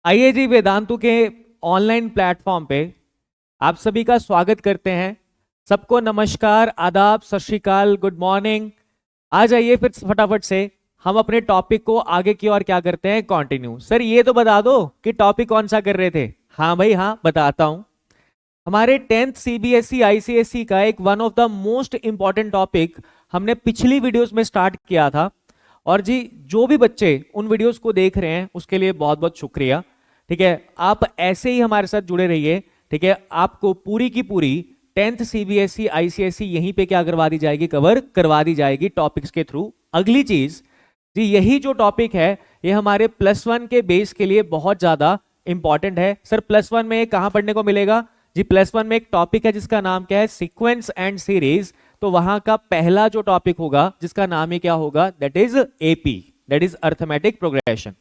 आइए जी, वेदांतु के online platform पे आप सभी का स्वागत करते हैं। सबको नमस्कार, आदाब, सत श्री अकाल, गुड मॉर्निंग। आ जाइए फिर फटाफट से हम अपने टॉपिक को आगे की ओर क्या करते हैं, कंटिन्यू। सर ये तो बता दो कि टॉपिक कौन सा कर रहे थे। हाँ भाई हाँ, बताता हूं। हमारे 10th सीबीएसई आईसीएसई का एक one of the most important topic हमने पिछली वीडियोस में स्टार्ट किया था। और जी, जो भी बच्चे उन वीडियोस को देख रहे हैं उसके लिए बहुत बहुत शुक्रिया। ठीक है, आप ऐसे ही हमारे साथ जुड़े रहिए। ठीक है, आपको पूरी की पूरी 10th सीबीएसई आईसीएसई यहीं पे क्या करवा दी जाएगी, कवर करवा दी जाएगी टॉपिक्स के थ्रू। अगली चीज जी, यही जो टॉपिक है ये हमारे +1 के बेस के लिए बहुत ज्यादा इंपॉर्टेंट है। सर +1 में कहां पढ़ने को मिलेगा जी? +1 में एक टॉपिक है जिसका नाम क्या है, सीक्वेंस एंड सीरीज। तो वहां का पहला जो टॉपिक होगा जिसका नाम ही क्या होगा, that is AP, that is arithmetic progression.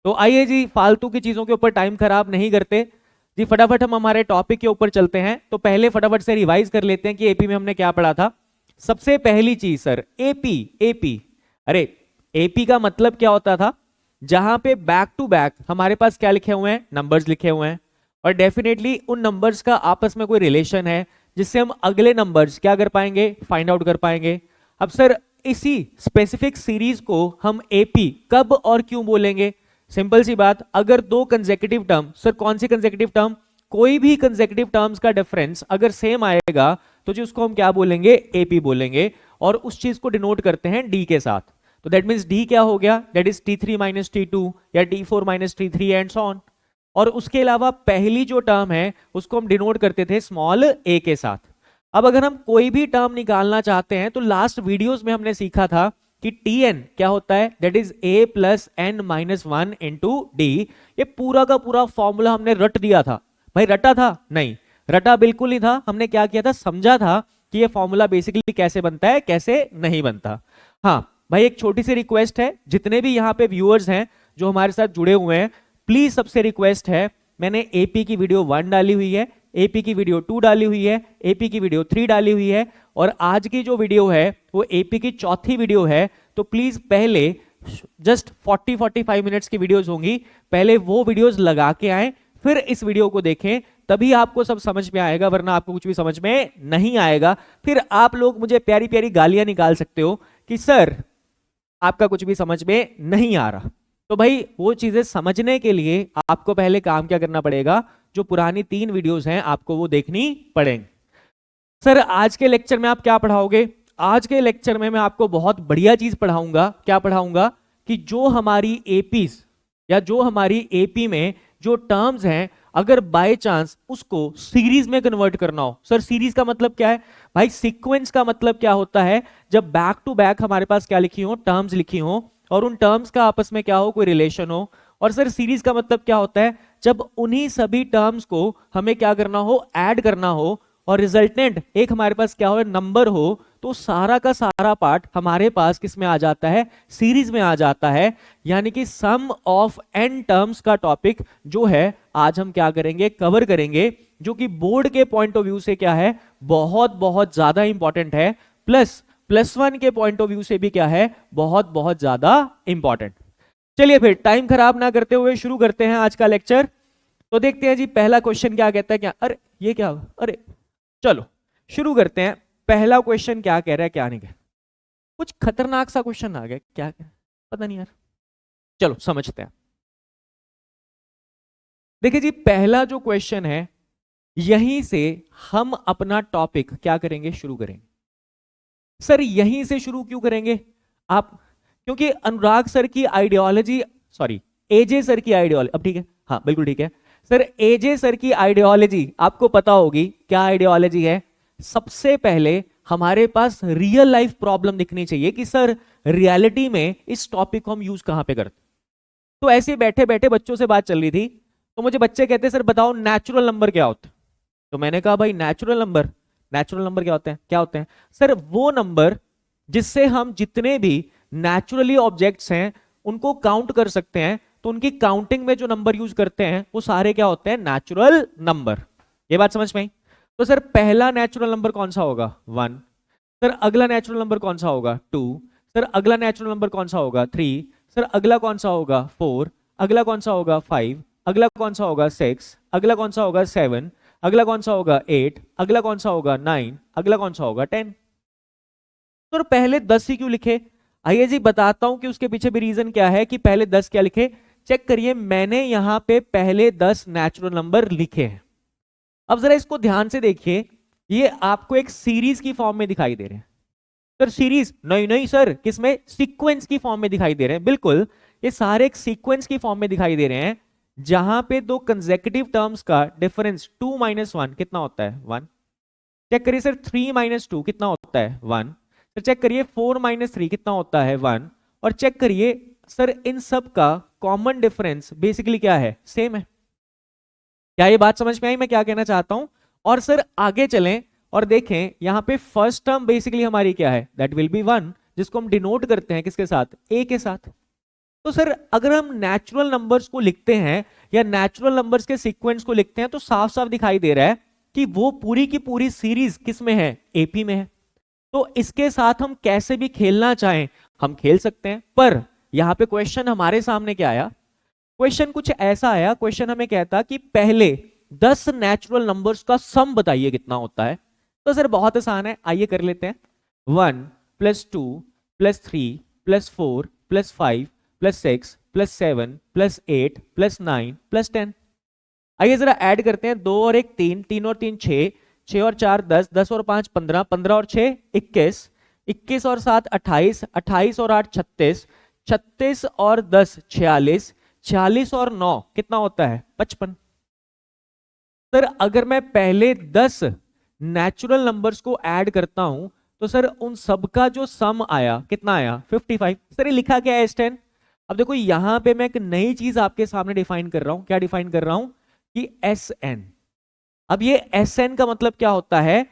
तो आइए जी, फालतू की चीजों के ऊपर टाइम खराब नहीं करते जी, फटाफट हम हमारे टॉपिक के ऊपर चलते हैं। तो पहले फटाफट से रिवाइज कर लेते हैं कि एपी में हमने क्या पढ़ा था। सबसे पहली चीज सर, एपी। एपी, अरे एपी का मतलब क्या होता था? जहां पे बैक टू बैक हमारे पास क्या लिखे हुए हैं, नंबर्स लिखे हुए हैं, और डेफिनेटली उन नंबर्स का आपस में कोई रिलेशन है जिससे हम अगले नंबर्स क्या कर पाएंगे, फाइंड आउट कर पाएंगे। अब सर इसी स्पेसिफिक सीरीज को हम एपी कब और क्यों बोलेंगे? सिंपल सी बात, अगर दो कंसेक्यूटिव टर्म, सर कौन सी कंसेक्यूटिव टर्म? कोई भी कंसेक्यूटिव टर्म्स का डिफरेंस अगर सेम आएगा तो जी उसको हम क्या बोलेंगे, एपी बोलेंगे। और उस चीज को डिनोट करते हैं डी के साथ। तो दैट मींस डी क्या हो गया, that is T3 minus T2 या T4 minus T3 and so on. और उसके अलावा पहली जो टर्म है उसको हम डिनोट करते थे स्मॉल ए के साथ। अब अगर हम कोई भी टर्म निकालना चाहते हैं तो लास्ट वीडियोस में हमने सीखा था कि Tn क्या होता है, that is a plus n minus one into d. ये पूरा का पूरा फॉर्मूला हमने रट दिया था। भाई रटा था? नहीं, रटा बिल्कुल नहीं था। हमने क्या किया था, समझा था कि ये फॉर्मूला बेसिकली कैसे बनता है, कैसे नहीं बनता। हाँ भाई, एक छोटी सी रिक्वेस्ट है, जितने भी यहाँ पे व्यूअर्स हैं जो हमारे साथ जुड़े हुए हैं, प्लीज सबसे रिक्वेस्ट है, मैंने एपी की वीडियो 1 डाली हुई है, एपी की वीडियो 2 डाली हुई है, एपी की वीडियो 3 डाली हुई है, और आज की जो वीडियो है वो एपी की चौथी वीडियो है। तो प्लीज पहले जस्ट 40-45 मिनट्स की वीडियोस होंगी, पहले वो वीडियोस लगा के आए, फिर इस वीडियो को देखें, तभी आपको सब समझ में आएगा, वरना आपको कुछ भी समझ में नहीं आएगा। फिर आप लोग मुझे प्यारी प्यारी गालियां निकाल सकते हो कि सर आपका कुछ भी समझ में नहीं आ रहा। तो भाई वो चीजें समझने के लिए आपको पहले काम क्या करना पड़ेगा, जो पुरानी 3 वीडियोस हैं आपको वो देखनी पड़ेंगी। सर आज के लेक्चर में आप क्या पढ़ाओगे? आज के लेक्चर में मैं आपको बहुत बढ़िया चीज पढ़ाऊंगा। क्या पढ़ाऊंगा कि जो हमारी एपीज या जो हमारी एपी में जो टर्म्स हैं, अगर बाय चांस उसको सीरीज में कन्वर्ट करना हो। सर सीरीज का मतलब क्या है? भाई सीक्वेंस का मतलब क्या होता है, जब बैक टू बैक हमारे पास क्या लिखी हो, टर्म्स लिखी हो, और उन टर्म्स का आपस में क्या हो, कोई रिलेशन हो। और सर सीरीज का मतलब क्या होता है, जब उन्हीं सभी टर्म्स को हमें क्या करना हो, ऐड करना हो, और रिजल्टेंट एक हमारे पास क्या हो, नंबर हो। तो सारा का सारा पार्ट हमारे पास किस में आ जाता है, सीरीज में आ जाता है। यानी कि सम ऑफ एन टर्म्स का टॉपिक जो है आज हम क्या करेंगे, कवर करेंगे, जो कि बोर्ड के पॉइंट ऑफ व्यू से क्या है, बहुत बहुत ज्यादा इंपॉर्टेंट है। प्लस +1 के पॉइंट ऑफ व्यू से भी क्या है, बहुत बहुत ज्यादा इंपॉर्टेंट। चलिए फिर टाइम खराब ना करते हुए शुरू करते हैं आज का लेक्चर। तो देखते हैं जी पहला क्वेश्चन क्या कहता है। क्या, अरे ये क्या, अरे चलो शुरू करते हैं। पहला क्वेश्चन क्या कह रहा है, क्या नहीं कह रहा? कुछ खतरनाक सा क्वेश्चन आ गया, क्या पता नहीं यार। चलो समझते हैं। देखिए जी, पहला जो क्वेश्चन है, यहीं से हम अपना टॉपिक क्या करेंगे, शुरू करेंगे। सर यहीं से शुरू क्यों करेंगे आप? क्योंकि अनुराग सर की आइडियोलॉजी, सॉरी एजे सर की आइडियोलॉजी, अब ठीक है, हाँ बिल्कुल ठीक है सर, एजे सर की आइडियोलॉजी आपको पता होगी। क्या आइडियोलॉजी है? सबसे पहले हमारे पास रियल लाइफ प्रॉब्लम दिखनी चाहिए कि सर रियलिटी में इस टॉपिक को हम यूज कहां पे करते। तो ऐसे बैठे बैठे बच्चों से बात चल रही थी, तो मुझे बच्चे कहते सर बताओ नेचुरल नंबर क्या होता है। तो मैंने कहा भाई नेचुरल नंबर, नेचुरल नंबर क्या होते हैं? क्या होते हैं सर? वो नंबर जिससे हम जितने भी नेचुरली ऑब्जेक्ट्स हैं उनको काउंट कर सकते हैं। तो उनकी काउंटिंग में जो नंबर यूज करते हैं वो सारे क्या होते हैं, नेचुरल नंबर। ये बात समझ में आई? तो सर पहला नेचुरल नंबर कौन सा होगा, 1। सर अगला नेचुरल नंबर कौन सा होगा, 2। सर अगला नेचुरल नंबर कौन सा होगा, 3। सर अगला कौन सा होगा, 4। अगला कौन सा होगा, 5। अगला कौन सा होगा 6, अगला कौन सा होगा 7, अगला कौन सा होगा 8, अगला कौन सा होगा 9, अगला कौन सा होगा 10। तो पहले 10 ही क्यों लिखे? आइए जी बताता हूं कि उसके पीछे भी रीजन क्या है कि पहले 10 क्या लिखे। चेक करिए, मैंने यहां पे पहले 10 नेचुरल नंबर लिखे हैं। अब जरा इसको ध्यान से देखिए, ये आपको एक सीरीज की फॉर्म में दिखाई दे रहे हैं। सर सीरीज नहीं, नहीं सर, किसमें? सीक्वेंस की फॉर्म में दिखाई दे रहे हैं। बिल्कुल, ये सारे एक सीक्वेंस की फॉर्म में दिखाई दे रहे हैं, जहां पे दो कंसेक्यूटिव टर्म्स का डिफरेंस 2 - 1 कितना होता है? 1। चेक करिए सर, 3 - 2 कितना होता है? 1। तो चेक करिए 4 - 3 कितना होता है? 1। और चेक करिए सर, इन सब का कॉमन डिफरेंस बेसिकली क्या है? सेम है। क्या ये बात समझ में आई मैं क्या कहना चाहता हूं? और सर आगे चलें और देखें, यहां पे फर्स्ट टर्म बेसिकली हमारी क्या है? दैट विल बी 1, जिसको हम डिनोट करते हैं किसके साथ? ए के साथ। तो सर अगर हम नेचुरल नंबर्स को लिखते हैं या नेचुरल नंबर्स के सीक्वेंस को लिखते हैं, तो साफ साफ दिखाई दे रहा है कि वो पूरी की पूरी सीरीज किस में है? एपी में है। तो इसके साथ हम कैसे भी खेलना चाहें हम खेल सकते हैं। पर यहां पे क्वेश्चन हमारे सामने क्या आया? क्वेश्चन कुछ ऐसा आया, क्वेश्चन हमें कहता कि पहले 10 नेचुरल नंबर्स का सम बताइए कितना होता है। तो सर बहुत आसान है, आइए कर लेते हैं। 1 + 2 + 3 + 4 + 5 + 6 + 7 + 8 + 9 + 10। आइए जरा ऐड करते हैं। 2 और 1 3, 3 और 3 6, 6 और 4 10, 10 और 5 15, 15 और 6 21, 21 और 7 28, 28 और 8 36, 36 और 10 46, 46 और 9 कितना होता है? 55। सर अगर मैं पहले 10 नेचुरल नंबर्स को ऐड करता हूं, तो सर उन सबका जो सम आया कितना आया? 55। सर ये लिखा क्या है? S10। अब देखो यहां पे मैं एक नई चीज आपके सामने डिफाइन कर रहा हूं। क्या डिफाइन कर रहा हूं? कि SN। अब ये SN का मतलब क्या होता है?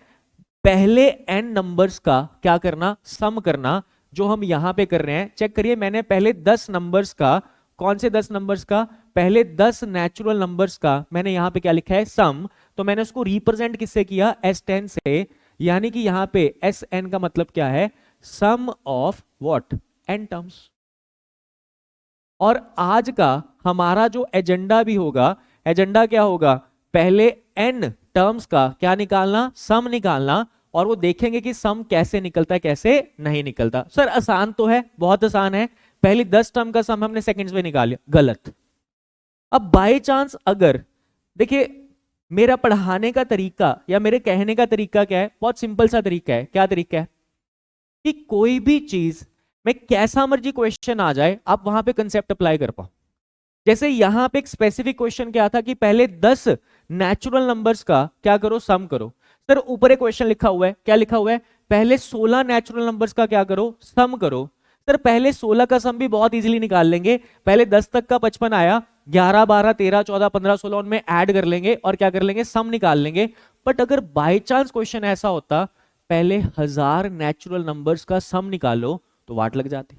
पहले n नंबर्स का क्या करना? सम करना, जो हम यहां पे कर रहे हैं। चेक करिए, मैंने पहले 10 नंबर्स का, कौन से 10 नंबर्स का? पहले 10 नेचुरल नंबर्स का मैंने यहां पे क्या लिखा है? सम। तो मैंने उसको रिप्रेजेंट किससे किया? S10 से। यानी कि यहां पे SN का मतलब क्या है? Sum of what? n terms. और आज का हमारा जो एजेंडा भी होगा, एजेंडा क्या होगा? पहले n टर्म्स का क्या निकालना? सम निकालना। और वो देखेंगे कि सम कैसे निकलता है, कैसे नहीं निकलता। सर आसान तो है, बहुत आसान है। पहली 10 टर्म का सम हमने सेकंड्स में निकाल लिया, गलत। अब बाय चांस अगर, देखिए मेरा पढ़ाने का तरीका या मेरे कहने का तरीका क्या है? बहुत सिंपल सा तरीका है। क्या तरीका है? कि कोई भी चीज में कैसा मर्जी क्वेश्चन आ जाए, आप वहां पे कंसेप्ट अप्लाई कर पाओ। जैसे यहां पे एक स्पेसिफिक क्वेश्चन क्या था कि पहले 10 नेचुरल नंबर्स का क्या करो? सम करो। सर ऊपर एक क्वेश्चन लिखा हुआ है, क्या लिखा हुआ है? पहले 16 नेचुरल नंबर्स का क्या करो? सम करो। सर पहले 16 का सम भी बहुत इजीली निकाल लेंगे। पहले 10 तक का 55 आया, 11 12 13 14 15 16 उनमें ऐड कर लेंगे और क्या कर लेंगे? सम निकाल लेंगे। बट अगर बाय चांस क्वेश्चन ऐसा होता पहले 1000 नेचुरल नंबर्स का सम निकालो, तो वाट लग जाती।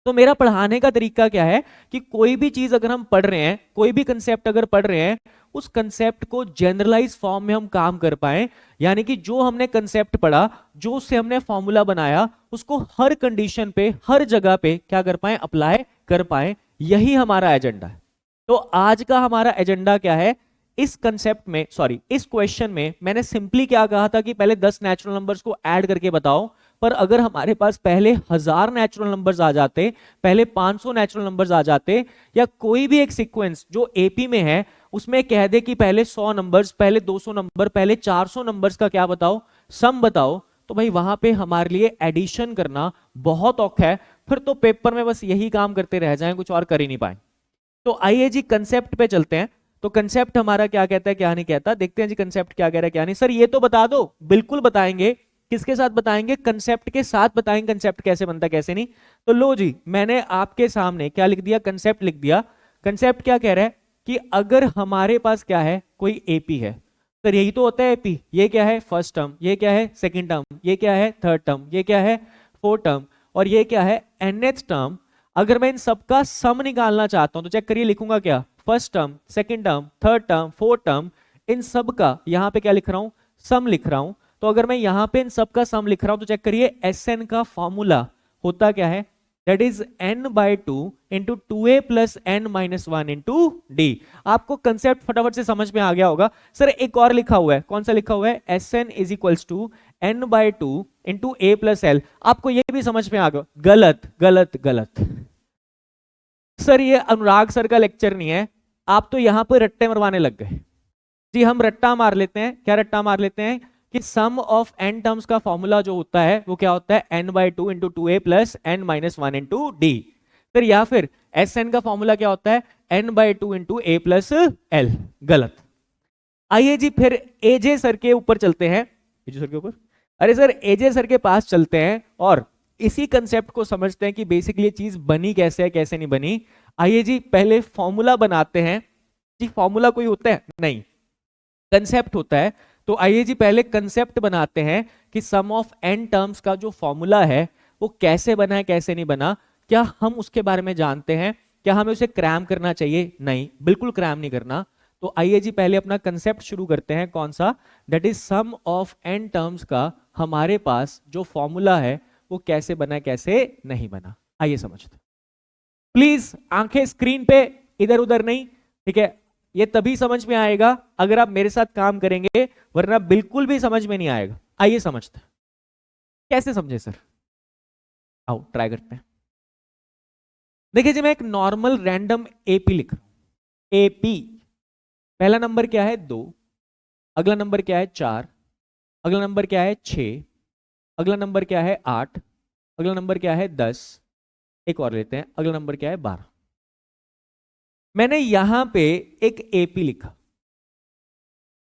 तो मेरा पढ़ाने का तरीका क्या है कि कोई भी चीज अगर हम पढ़ रहे हैं, कोई भी कंसेप्ट अगर पढ़ रहे हैं, उस कंसेप्ट को जनरलाइज फॉर्म में हम काम कर पाए। यानी कि जो हमने कंसेप्ट पढ़ा, जो उससे हमने फॉर्मूला बनाया, उसको हर कंडीशन पे, हर जगह पे क्या कर पाए? अप्लाई कर पाए। यही हमारा एजेंडा है। तो आज का हमारा एजेंडा क्या है? इस कंसेप्ट में, सॉरी इस क्वेश्चन में मैंने सिंपली क्या कहा था कि पहले 10 नेचुरल नंबर्स को ऐड करके बताओ। पर अगर हमारे पास पहले 1000 नेचुरल नंबर्स आ जाते, पहले 500 नेचुरल नंबर्स आ जाते, या कोई भी एक सीक्वेंस जो एपी में है उसमें कह दे कि पहले 100 नंबर्स, पहले 200 नंबर, पहले 400 नंबर्स का क्या बताओ? सम बताओ। तो भाई वहां पे हमारे लिए एडिशन करना बहुत औखा है। फिर तो पेपर में बस यही काम करते रह जाएं, कुछ और कर ही नहीं पाए। तो आइए जी कंसेप्ट पे चलते हैं। तो कंसेप्ट हमारा क्या कहता है, क्या नहीं कहता, देखते हैं जी कंसेप्ट क्या कह रहा है, क्या नहीं। सर ये तो बता दो। बिल्कुल बताएंगे। किसके साथ बताएंगे? कंसेप्ट के साथ बताएंगे कंसेप्ट कैसे बनता है, कैसे नहीं। तो लो जी, मैंने आपके सामने क्या लिख दिया? कंसेप्ट लिख दिया। कंसेप्ट क्या कह रहा है कि अगर हमारे पास क्या है? कोई एपी है। सर यही तो होता है एपी। ये क्या है? First term. ये क्या है? Second term. ये क्या है? Third term. ये क्या है? Fourth term. और ये क्या है? nth term. अगर मैं इन सबका सम निकालना चाहता हूं तो चेक करिए, लिखूंगा क्या? First term, second term, third term, fourth term, इन सब का यहां पे क्या लिख रहा हूं? सम लिख रहा हूं। तो अगर मैं यहां पे इन सब का सम लिख रहा हूं तो चेक करिए, SN का फॉर्मूला होता क्या है? That is n by 2 into 2a plus n minus 1 into d. आपको कंसेप्ट फटाफट से समझ में आ गया होगा। सर एक और लिखा हुआ है, कौन सा लिखा हुआ है, Sn is equals to n by 2 into a plus l. आपको ये भी समझ में आ गया, गलत गलत गलत। सर ये अनुराग सर का लेक्चर नहीं है, आप तो यहां पर रट्टे मरवाने लग गए जी। हम रट्टा मार लेते हैं, क्या रट्टा मार लेते हैं कि सम ऑफ n टर्म्स का फॉर्मूला जो होता है वो क्या होता है, n by 2 into 2a plus n minus 1 into D. फिर या फिर Sn का फॉर्मूला क्या होता है, n by 2 into a plus L. गलत। आइए जी फिर एजे सर के ऊपर चलते हैं, एजे सर के ऊपर, अरे सर एजे सर के पास चलते हैं और इसी कंसेप्ट को समझते हैं कि बेसिकली ये चीज बनी कैसे है, कैसे नहीं बनी। आइए जी पहले फॉर्मूला बनाते हैं जी। फॉर्मूला कोई होता है नहीं, कंसेप्ट होता है। तो आइए जी पहले कंसेप्ट बनाते हैं कि सम ऑफ n टर्म्स का जो फॉर्मूला है वो कैसे बना है, कैसे नहीं बना। क्या हम उसके बारे में जानते हैं? क्या हमें उसे क्रैम करना चाहिए? नहीं, बिल्कुल क्रैम नहीं करना। तो आइए जी पहले अपना कंसेप्ट शुरू करते हैं, कौन सा, that is sum of n terms का हमारे पास जो फॉर्मूला है वो कैसे बना, कैसे नहीं बना। आइए समझते। प्लीज आंखें स्क्रीन पे इधर उधर नहीं, ठीक है। ये तभी समझ में आएगा अगर आप मेरे साथ काम करेंगे, वरना बिल्कुल भी समझ में नहीं आएगा। आइए समझते हैं। कैसे समझे सर? आओ ट्राई करते हैं। देखिए जी मैं एक नॉर्मल रैंडम एपी लिख रहा हूं। एपी पहला नंबर क्या है 2, अगला नंबर क्या है 4, अगला नंबर क्या है 6, अगला नंबर क्या है 8, अगला नंबर क्या है 10, एक और लेते हैं, अगला नंबर क्या है 12। मैंने यहां पे एक एपी लिखा,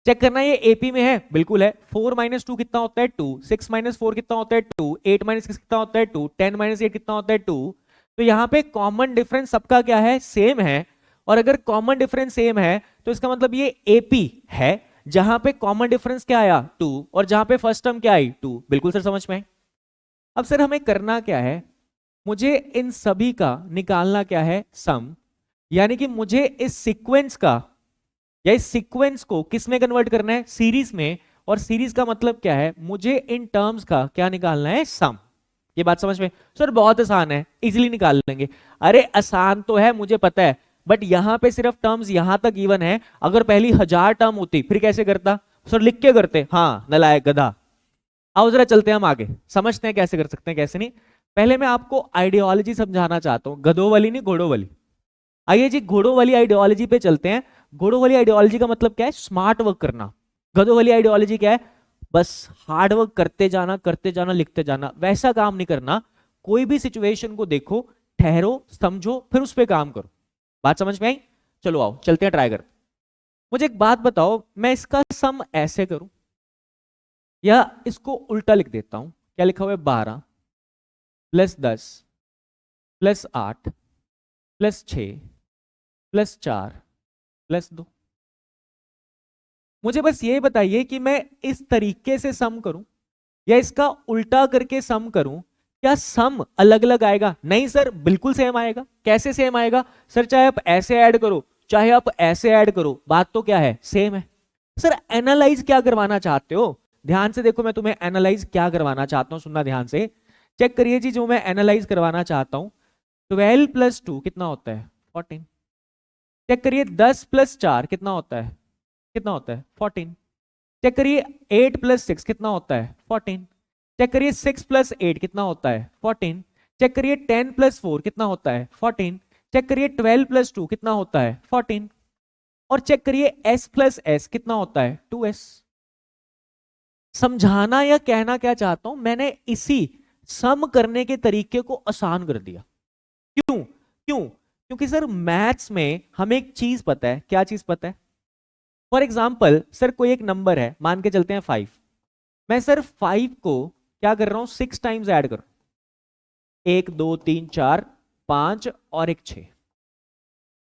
चेक करना ये एपी में है, बिल्कुल है। 4 माइनस 2 कितना होता है 2, 6 माइनस 4 कितना होता है 2, 8 माइनस 6 कितना होता है 2, 10 माइनस 8 कितना होता है 2। तो यहाँ पे कॉमन डिफरेंस सबका क्या है, सेम है। और अगर कॉमन डिफरेंस सेम है तो इसका मतलब ये एपी है, जहां पे कॉमन डिफरेंस क्या आया 2 और जहां पे फर्स्ट टर्म क्या आई 2। बिल्कुल सर समझ में। अब सर हमें करना क्या है, मुझे इन सभी का निकालना क्या है, सम। यानी कि मुझे इस सीक्वेंस का या इस सीक्वेंस को किस में कन्वर्ट करना है, सीरीज में। और सीरीज का मतलब क्या है, मुझे इन टर्म्स का क्या निकालना है, सम। ये बात समझ में? सर बहुत आसान है, इजीली निकाल लेंगे। अरे आसान तो है, मुझे पता है, बट यहां पे सिर्फ टर्म्स यहां तक इवन है। अगर पहली 1000 टर्म होती फिर कैसे करता? सर लिख के करते। हाँ नलायक गधा। आओ जरा चलते हैं हम आगे, समझते हैं कैसे कर सकते हैं, कैसे नहीं। पहले मैं आपको आइडियोलॉजी समझाना चाहता हूं, गधों वाली नहीं, घोड़ों वाली। आइए जी घोड़ों वाली आइडियोलॉजी पे चलते हैं। घोड़ों वाली आइडियोलॉजी का मतलब क्या है, स्मार्ट वर्क करना। गधों वाली आइडियोलॉजी क्या है, बस हार्ड वर्क करते जाना, लिखते जाना। वैसा काम नहीं करना। कोई भी सिचुएशन को देखो, ठहरो, समझो, फिर उस पर काम करो। बात समझ में आई? चलो आओ चलते हैं, ट्राई कर। मुझे एक बात बताओ, मैं इसका सम ऐसे करूं या इसको उल्टा लिख देता हूं। क्या लिखा हुआ है, 12 plus 10 plus 8 plus 6 plus 4 plus 2। मुझे बस ये बताइए कि मैं इस तरीके से सम करूं या इसका उल्टा करके सम करूं, क्या सम अलग अलग आएगा? नहीं सर, बिल्कुल सेम आएगा। कैसे सेम आएगा? सर चाहे आप ऐसे ऐड करो, चाहे आप ऐसे ऐड करो, बात तो क्या है, सेम है। सर एनालाइज क्या करवाना चाहते हो? ध्यान से देखो, मैं तुम्हें एनालाइज क्या करवाना चाहता हूं, सुनना ध्यान से। चेक करिए जी, जो मैं एनालाइज करवाना चाहता हूं, 12 प्लस 2 कितना होता है, 14। चेक करिए 10 प्लस 4 कितना होता है, कितना होता है, 14। चेक करिए 8 प्लस 6 कितना होता है, 14। चेक करिए 6 प्लस 8 कितना होता है, 14। चेक करिए 10 प्लस 4 कितना होता है, 14। चेक करिए 12 प्लस 2 कितना होता है, 14। और चेक करिए s प्लस s कितना होता है, 2s। समझाना या कहना क्या चाहता हूं, मैंने इसी सम करने के तरीके को आसान कर दिया। क्यों क्यों? क्योंकि सर मैथ्स में हमें एक चीज पता है। क्या चीज पता है? फॉर एग्जाम्पल सर कोई एक नंबर है, मान के चलते हैं 5। मैं सर 5 को क्या कर रहा हूं, 6 टाइम्स ऐड कर रहा हूं, 1 2 3 4 5 और एक 6।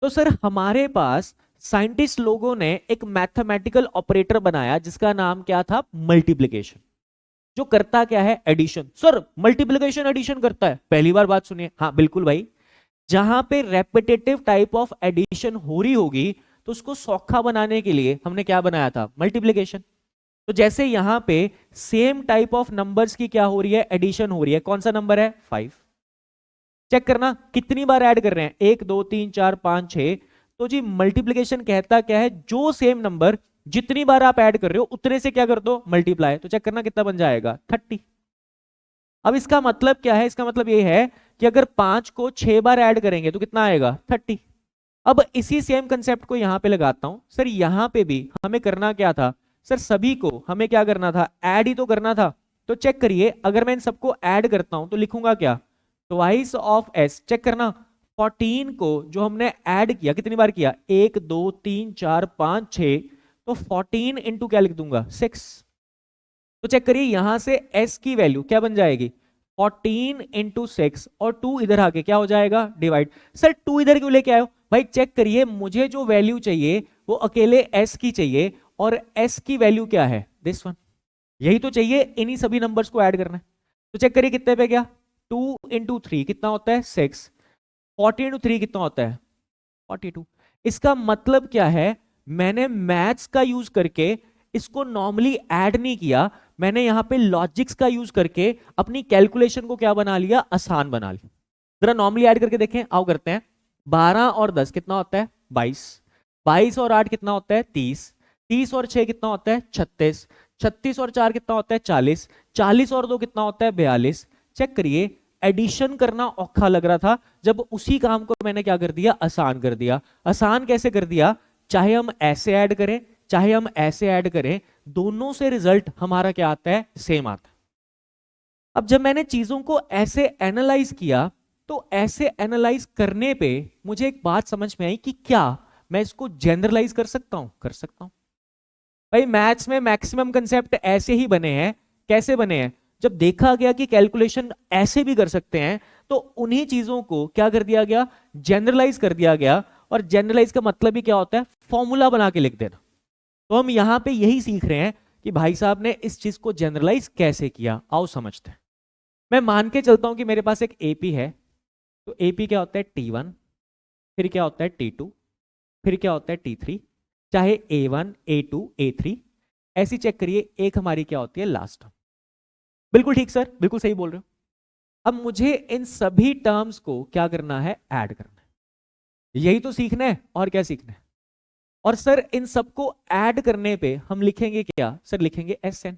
तो सर हमारे पास साइंटिस्ट लोगों ने एक मैथमेटिकल ऑपरेटर बनाया जिसका नाम क्या था, मल्टीप्लिकेशन। जो करता क्या है, एडिशन। सर मल्टीप्लिकेशन एडिशन करता है, पहली बार बात सुनिए। हाँ बिल्कुल भाई, जहां पे रेपिटेटिव टाइप ऑफ एडिशन हो रही होगी तो उसको सौखा बनाने के लिए हमने क्या बनाया था, मल्टीप्लिकेशन। तो जैसे यहां पे सेम टाइप ऑफ नंबर्स की क्या हो रही है, एडिशन हो रही है। कौन सा नंबर है, 5। चेक करना कितनी बार ऐड कर रहे हैं, 1 2 3 4 5 6। तो जी मल्टीप्लीकेशन कहता क्या है, जो सेम नंबर जितनी बार आप ऐड कर रहे हो उतने से क्या कर दो, मल्टीप्लाई। तो चेक करना कितना बन जाएगा, 30। अब इसका मतलब क्या है, इसका मतलब ये है कि अगर 5 को 6 बार ऐड करेंगे तो कितना आएगा, 30। अब इसी सेम कंसेप्ट को यहां पे लगाता हूं सर, यहां पे भी हमें करना क्या था सर, सभी को हमें क्या करना था, ऐड ही तो करना था। तो चेक करिए अगर मैं इन सबको ऐड करता हूं तो लिखूंगा क्या, ट्वाइस ऑफ एस। चेक करना 14 को जो हमने ऐड किया कितनी बार किया, 1 2 3 4 5 6, तो 14 इंटू क्या लिख दूंगा, 6। तो चेक करिए यहां से s की वैल्यू क्या बन जाएगी, 14 इंटू 6, और 2 इधर आके क्या हो जाएगा, डिवाइड। सर 2 इधर क्यों लेके आए हो भाई, चेक करिए मुझे जो वैल्यू चाहिए वो अकेले s की चाहिए, और s की वैल्यू क्या है, दिस वन, यही तो चाहिए, इन्हीं सभी नंबर्स को ऐड करना है। तो चेक करिए कितने पे गया, 2 इंटू 3 कितना होता है, 6, 40 इंटू 3 कितना होता है, 42। इसका मतलब क्या है, मैंने मैथ्स का यूज करके इसको नॉर्मली ऐड नहीं किया, मैंने यहां पे लॉजिक्स का यूज करके अपनी कैलकुलेशन को क्या बना लिया, आसान बना लिया। जरा नॉर्मली ऐड करके देखें, आओ करते हैं। 12 और 10 कितना होता है, 22। 22 और 8 कितना होता है, 30। 30 और 6 कितना होता है, 36। 36 और 4 कितना होता है, 40। 40 और 2 कितना होता है, 42। चेक करिए एडिशन करना औखा लग रहा था, जब उसी काम को मैंने क्या कर दिया, आसान कर दिया। आसान कैसे कर दिया, चाहे हम ऐसे ऐड करें चाहे हम ऐसे ऐड करें, दोनों से रिजल्ट हमारा क्या आता है, सेम आता है। अब जब मैंने चीजों को ऐसे एनालाइज किया, तो ऐसे एनालाइज करने पे मुझे एक बात समझ में आई कि क्या मैं इसको जनरलाइज कर सकता हूं, कर सकता हूं। भाई मैथ्स में मैक्सिमम कंसेप्ट ऐसे ही बने हैं, कैसे बने हैं, जब देखा गया कि कैलकुलेशन ऐसे भी कर सकते हैं, तो उन्हीं चीजों को क्या कर दिया गया, जनरलाइज कर दिया गया। और जनरलाइज का मतलब ही क्या होता है, फॉर्मूला बना के लिख देना। तो हम यहां पे यही सीख रहे हैं कि भाई साहब ने इस चीज को जनरलाइज कैसे किया, आओ समझते हैं। मैं मान के चलता हूं कि मेरे पास एक एपी है, तो एपी क्या होता है, T1, फिर क्या होता है T2, फिर क्या होता है T3, चाहे A1 A2 A3, ऐसी चेक करिए एक हमारी क्या होती है, लास्ट। बिल्कुल ठीक सर, बिल्कुल सही बोल रहे हो। अब मुझे इन सभी टर्म्स को क्या करना है, ऐड करना है, यही तो सीखना है, और क्या सीखना है। और सर इन सबको ऐड करने पे हम लिखेंगे क्या, सर लिखेंगे SN।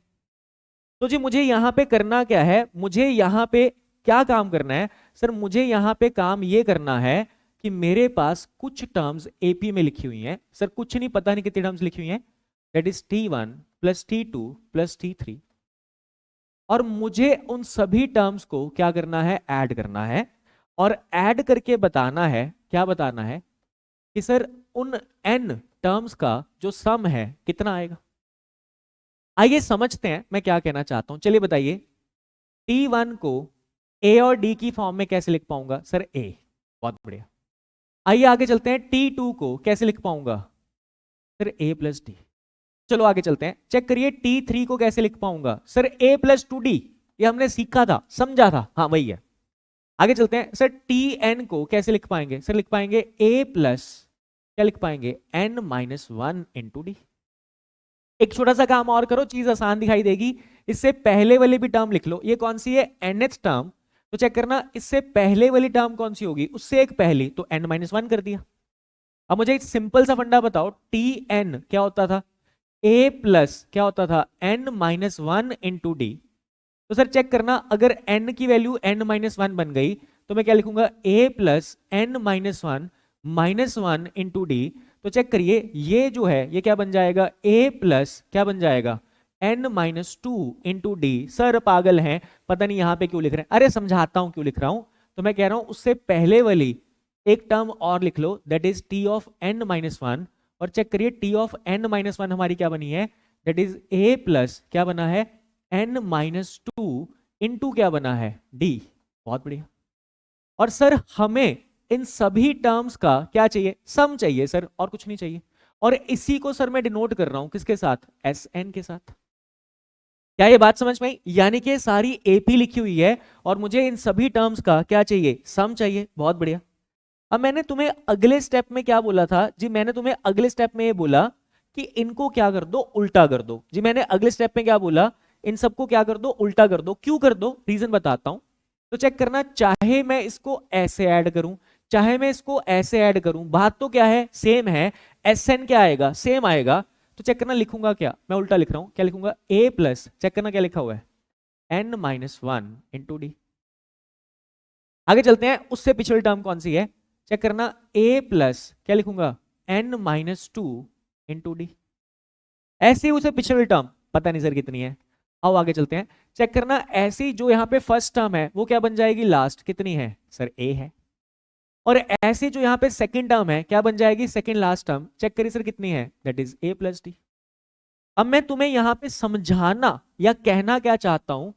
तो जी मुझे यहां पे करना क्या है, मुझे यहां पे क्या काम करना है, सर मुझे यहां पे काम ये करना है कि मेरे पास कुछ टर्म्स एपी में लिखी हुई हैं, सर कुछ नहीं, पता नहीं कितनी टर्म्स लिखी हुई हैं, that is T1 plus T2 plus T3, और मुझे उन सभी टर्म्स को क्या करना है, ऐड करना है। और ऐड करके बताना है, क्या बताना है कि सर उन n टर्म्स का जो सम है कितना आएगा। आइए समझते हैं मैं क्या कहना चाहता हूं, चलिए बताइए। T1 को A और D की फॉर्म में कैसे लिख पाऊंगा, सर A, बहुत बढ़िया। आइए आगे चलते हैं, T2 को कैसे लिख पाऊंगा, सर A प्लस डी। चलो आगे चलते हैं, चेक करिए T3 को कैसे लिख पाऊंगा, सर A प्लस 2D, ये हमने सीखा था, समझा था, हाँ वही है। आगे चलते हैं, सर Tn को कैसे लिख पाएंगे, सर लिख पाएंगे A प्लस क्या लिख पाएंगे, N माइनस 1 इंटू डी। एक छोटा सा काम और करो, चीज आसान दिखाई देगी, इससे पहले वाली भी टर्म लिख लो, ये कौन सी है, nth टर्म। तो चेक करना इससे पहले वाली टर्म कौन सी होगी, उससे एक पहली, तो n माइनस 1 कर दिया। अब मुझे एक सिंपल सा फंडा बताओ, Tn क्या होता था, A प्लस क्या होता था, n माइनस 1 इंटू डी। तो सर चेक करना अगर n की वैल्यू n माइनस 1 बन गई, तो मैं क्या लिखूंगा, A plus n minus 1 minus 1 into d. तो चेक करिए ये जो है ये क्या बन जाएगा, A प्लस क्या बन जाएगा, n minus 2 into d. Sir पागल हैं, पता नहीं यहां पे क्यों लिख रहे हैं, अरे समझाता हूं क्यों लिख रहा हूं। तो मैं कह रहा हूं उससे पहले वाली एक टर्म और लिख लो, that is t of n minus 1, और चेक करिए t ऑफ n माइनस 1 हमारी क्या बनी है, दैट इज A प्लस क्या बना है, n माइनस 2 इंटू क्या बना है, d। बहुत बढ़िया। और सर हमें इन सभी टर्म्स का क्या चाहिए, सम चाहिए सर, और कुछ नहीं चाहिए। और इसी को सर मैं डिनोट कर रहा हूं किसके साथ, Sn के साथ। क्या ये बात समझ में आई, यानी कि सारी एपी लिखी हुई है और मुझे इन सभी टर्म्स का क्या चाहिए, सम चाहिए। बहुत बढ़िया। अब मैंने तुम्हें अगले स्टेप में क्या बोला था जी, मैंने तुम्हें अगले स्टेप में ये बोला कि इनको क्या कर दो, उल्टा कर दो। जी मैंने अगले स्टेप में क्या बोला, इन सबको क्या कर दो, उल्टा कर दो। क्यों कर दो, रीजन बताता हूं। तो चेक करना, चाहे मैं इसको ऐसे ऐड करूं चाहे मैं इसको ऐसे ऐड करूं, बात तो क्या है, सेम है। Sn क्या आएगा, सेम आएगा। तो चेक करना लिखूंगा क्या, मैं उल्टा लिख रहा हूं, क्या लिखूंगा, a प्लस, चेक करना क्या लिखा हुआ है, n minus one into D. आगे चलते हैं, उससे पिछली टर्म कौन सी है, चेक करना, a प्लस क्या लिखूंगा, n minus two into D. ऐसे ही उसे पिछली टर्म पता नहीं सर कितनी है, आओ आगे चलते हैं। चेक करना, ऐसी जो यहाँ पे फर्स्ट टर्म है वो क्या बन जाएगी, लास्ट, कितनी है सर, a है। और ऐसे जो यहाँ पे सेकंड टर्म है क्या बन जाएगी, सेकंड लास्ट टर्म, चेक करिए सर कितनी है, that is a plus D. अब मैं तुम्हें यहाँ पे समझाना या कहना क्या चाहता हूं,